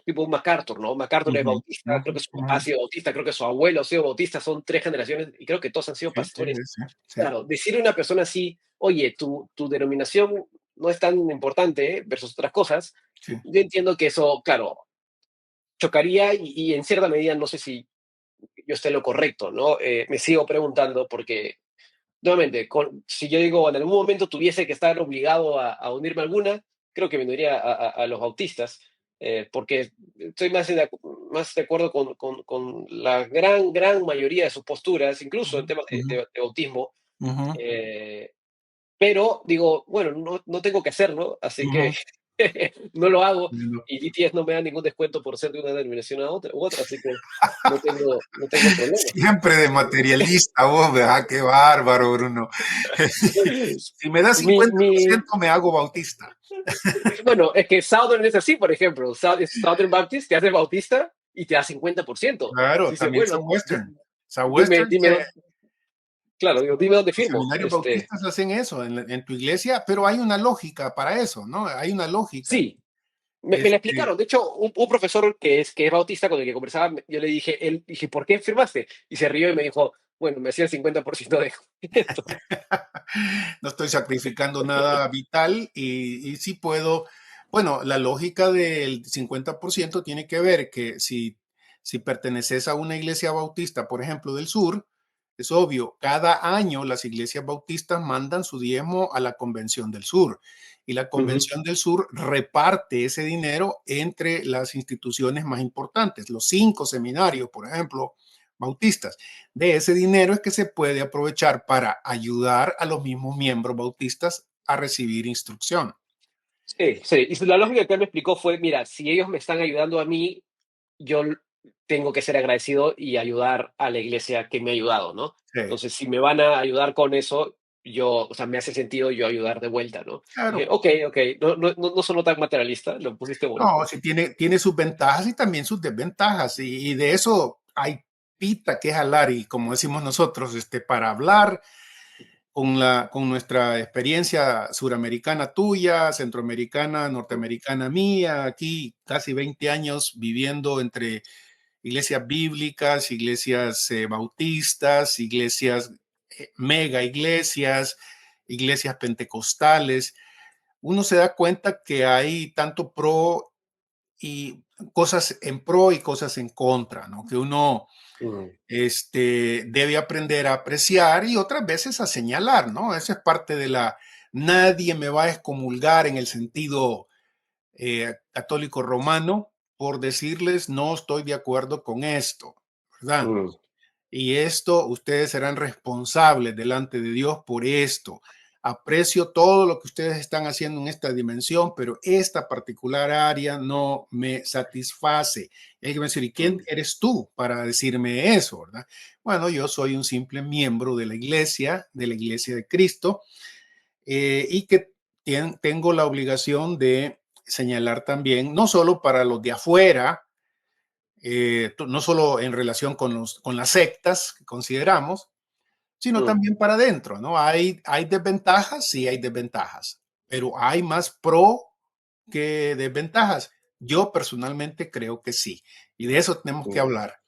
tipo un MacArthur, ¿no? MacArthur es Ujú, bautista, ujú, creo que su papá ujú. ha sido bautista, creo que su abuelo ha sido bautista, son tres generaciones y creo que todos han sido Sí, sí, pastores. sí, sí, Claro, decirle a una persona así, oye, tu denominación no es tan importante versus otras cosas, sí. yo entiendo que eso, claro, chocaría y en cierta medida no sé si yo esté en lo correcto, ¿no? Me sigo preguntando porque nuevamente, si yo digo en algún momento tuviese que estar obligado a unirme a alguna, creo que me uniría a los bautistas, porque estoy más de acuerdo con la gran mayoría de sus posturas, incluso Ujú, en temas ujú, de bautismo, ujú, eh, pero digo, bueno, no tengo que hacerlo, así que ujú. no lo hago Bueno, y BTS no me da ningún descuento por ser de una denominación u otra, así que no tengo problema. siempre de materialista vos, ¿verdad? Qué bárbaro, Bruno. Si me das Mi, cincuenta por mi, ciento me hago bautista. Bueno, es que Southern es así, por ejemplo. Southern Baptist te hace bautista y te da 50%. Claro, Dice, también bueno, Southwestern. dime, Southwestern, dime, claro, digo, dime dónde los firmo. seminarios bautistas hacen eso en tu iglesia, pero hay una lógica para eso, ¿no? Hay una lógica. Sí, me la Este, explicaron. De hecho, un profesor que es bautista con el que conversaba, yo le dije, dije, ¿por qué firmaste? Y se rió y me dijo, bueno, me hacía el 50% de descuento. no estoy sacrificando nada vital y sí puedo, bueno, la lógica del 50% tiene que ver que si perteneces a una iglesia bautista, por ejemplo, del sur, es obvio, cada año las iglesias bautistas mandan su diezmo a la Convención del Sur y la Ujú. Convención del Sur reparte ese dinero entre las instituciones más importantes, los 5 seminarios, por ejemplo, bautistas. De ese dinero es que se puede aprovechar para ayudar a los mismos miembros bautistas a recibir instrucción. Sí, sí. Y la lógica que él me explicó fue, mira, si ellos me están ayudando a mí, yo tengo que ser agradecido y ayudar a la iglesia que me ha ayudado, ¿no? Sí, Entonces, si me van a ayudar con eso, o sea, me hace sentido yo ayudar de vuelta, ¿no? Dije, claro. ok, ok, no sonó tan materialista, lo pusiste No, bonito. sí tiene sus ventajas y también sus desventajas. Y de eso hay pita que jalar y como decimos nosotros, para hablar con nuestra experiencia suramericana tuya, centroamericana, norteamericana mía, aquí casi 20 años viviendo entre iglesias bíblicas, iglesias bautistas, iglesias mega iglesias, iglesias pentecostales. Uno se da cuenta que hay tanto pro y cosas en pro y cosas en contra, ¿no? Que uno Mm, debe aprender a apreciar y otras veces a señalar, ¿no? Esa es parte de la... Nadie me va a excomulgar en el sentido católico romano por decirles no estoy de acuerdo con esto, ¿verdad? mm, Y esto, ustedes serán responsables delante de Dios por esto. Aprecio todo lo que ustedes están haciendo en esta dimensión, pero esta particular área no me satisface. Y hay que decir, ¿y quién mm, eres tú para decirme eso, verdad? Bueno, yo soy un simple miembro de la iglesia de Cristo, y que tengo la obligación de señalar también, no solo para los de afuera, no solo en relación con las sectas que consideramos, sino mm, también para adentro, ¿no? Hay desventajas, sí hay desventajas, pero hay más pro que desventajas. Yo personalmente creo que sí, y de eso tenemos que mm. hablar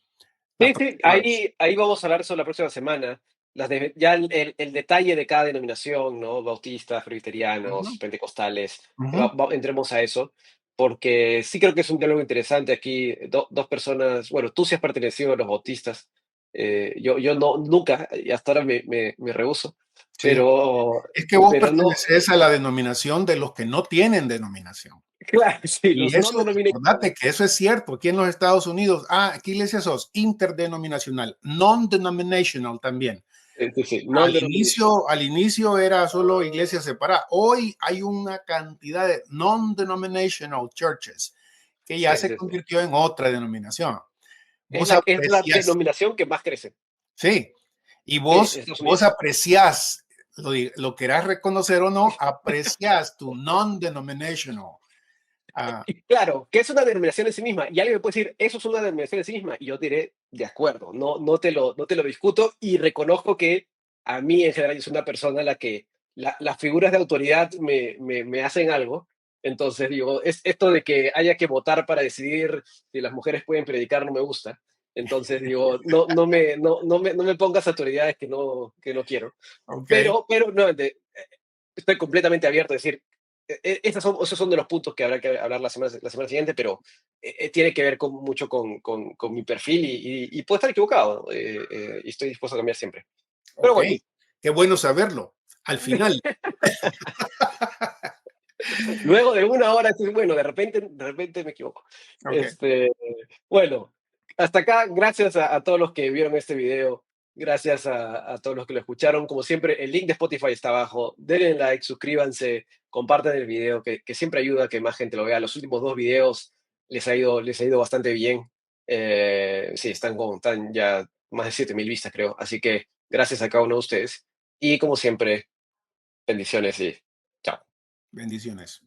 la Sí, sí, próxima vez. ahí vamos a hablar eso la próxima semana. Ya el detalle de cada denominación, ¿no? Bautistas, presbiterianos, Ujú, pentecostales, ujú, entremos a eso, porque sí creo que es un diálogo interesante aquí. Dos personas, bueno, tú sí has pertenecido a los bautistas, yo no, nunca, y hasta ahora me rehúso, sí. pero, Es que vos pero no, perteneces a la denominación de los que no tienen denominación. claro, sí, Y los no eso, denominados. acordate que eso es cierto aquí en los Estados Unidos. ¿Qué iglesia sos? Interdenominacional, non-denominational también. Sí, sí, non-denominational. Al inicio era solo iglesia separada. Hoy hay una cantidad de non-denominational churches que ya Sí, se sí, sí. convirtió en otra denominación. Es Vos es la aprecias, denominación que más crece. sí, Y Estados vos Unidos. apreciás, lo querás reconocer o no, apreciás tu non-denominational. Ah, Claro, que es una denominación en sí misma. Y alguien me puede decir, eso es una denominación en sí misma. Y yo diré, de acuerdo, no te lo discuto y reconozco que a mí en general es una persona a la que las figuras de autoridad me hacen algo. Entonces digo, es esto de que haya que votar para decidir si las mujeres pueden predicar no me gusta. Entonces digo, no me pongas autoridades que no quiero. ok, Pero nuevamente, estoy completamente abierto a decir, esos son de los puntos que habrá que hablar la semana siguiente, pero tiene que ver mucho con mi perfil y puedo estar equivocado y estoy dispuesto a cambiar siempre. Pero ok. bueno, Qué bueno saberlo. Al final, luego de una hora, bueno, de repente me equivoco. ok. Este, bueno, hasta acá, gracias a todos los que vieron este video, gracias a todos los que lo escucharon. Como siempre, el link de Spotify está abajo. Denle like, suscríbanse, compartan el video, que siempre ayuda a que más gente lo vea. Los últimos dos videos les ha ido bastante bien. Sí, están ya más de 7.000 vistas, creo. Así que gracias a cada uno de ustedes. Y como siempre, bendiciones y chao. Bendiciones.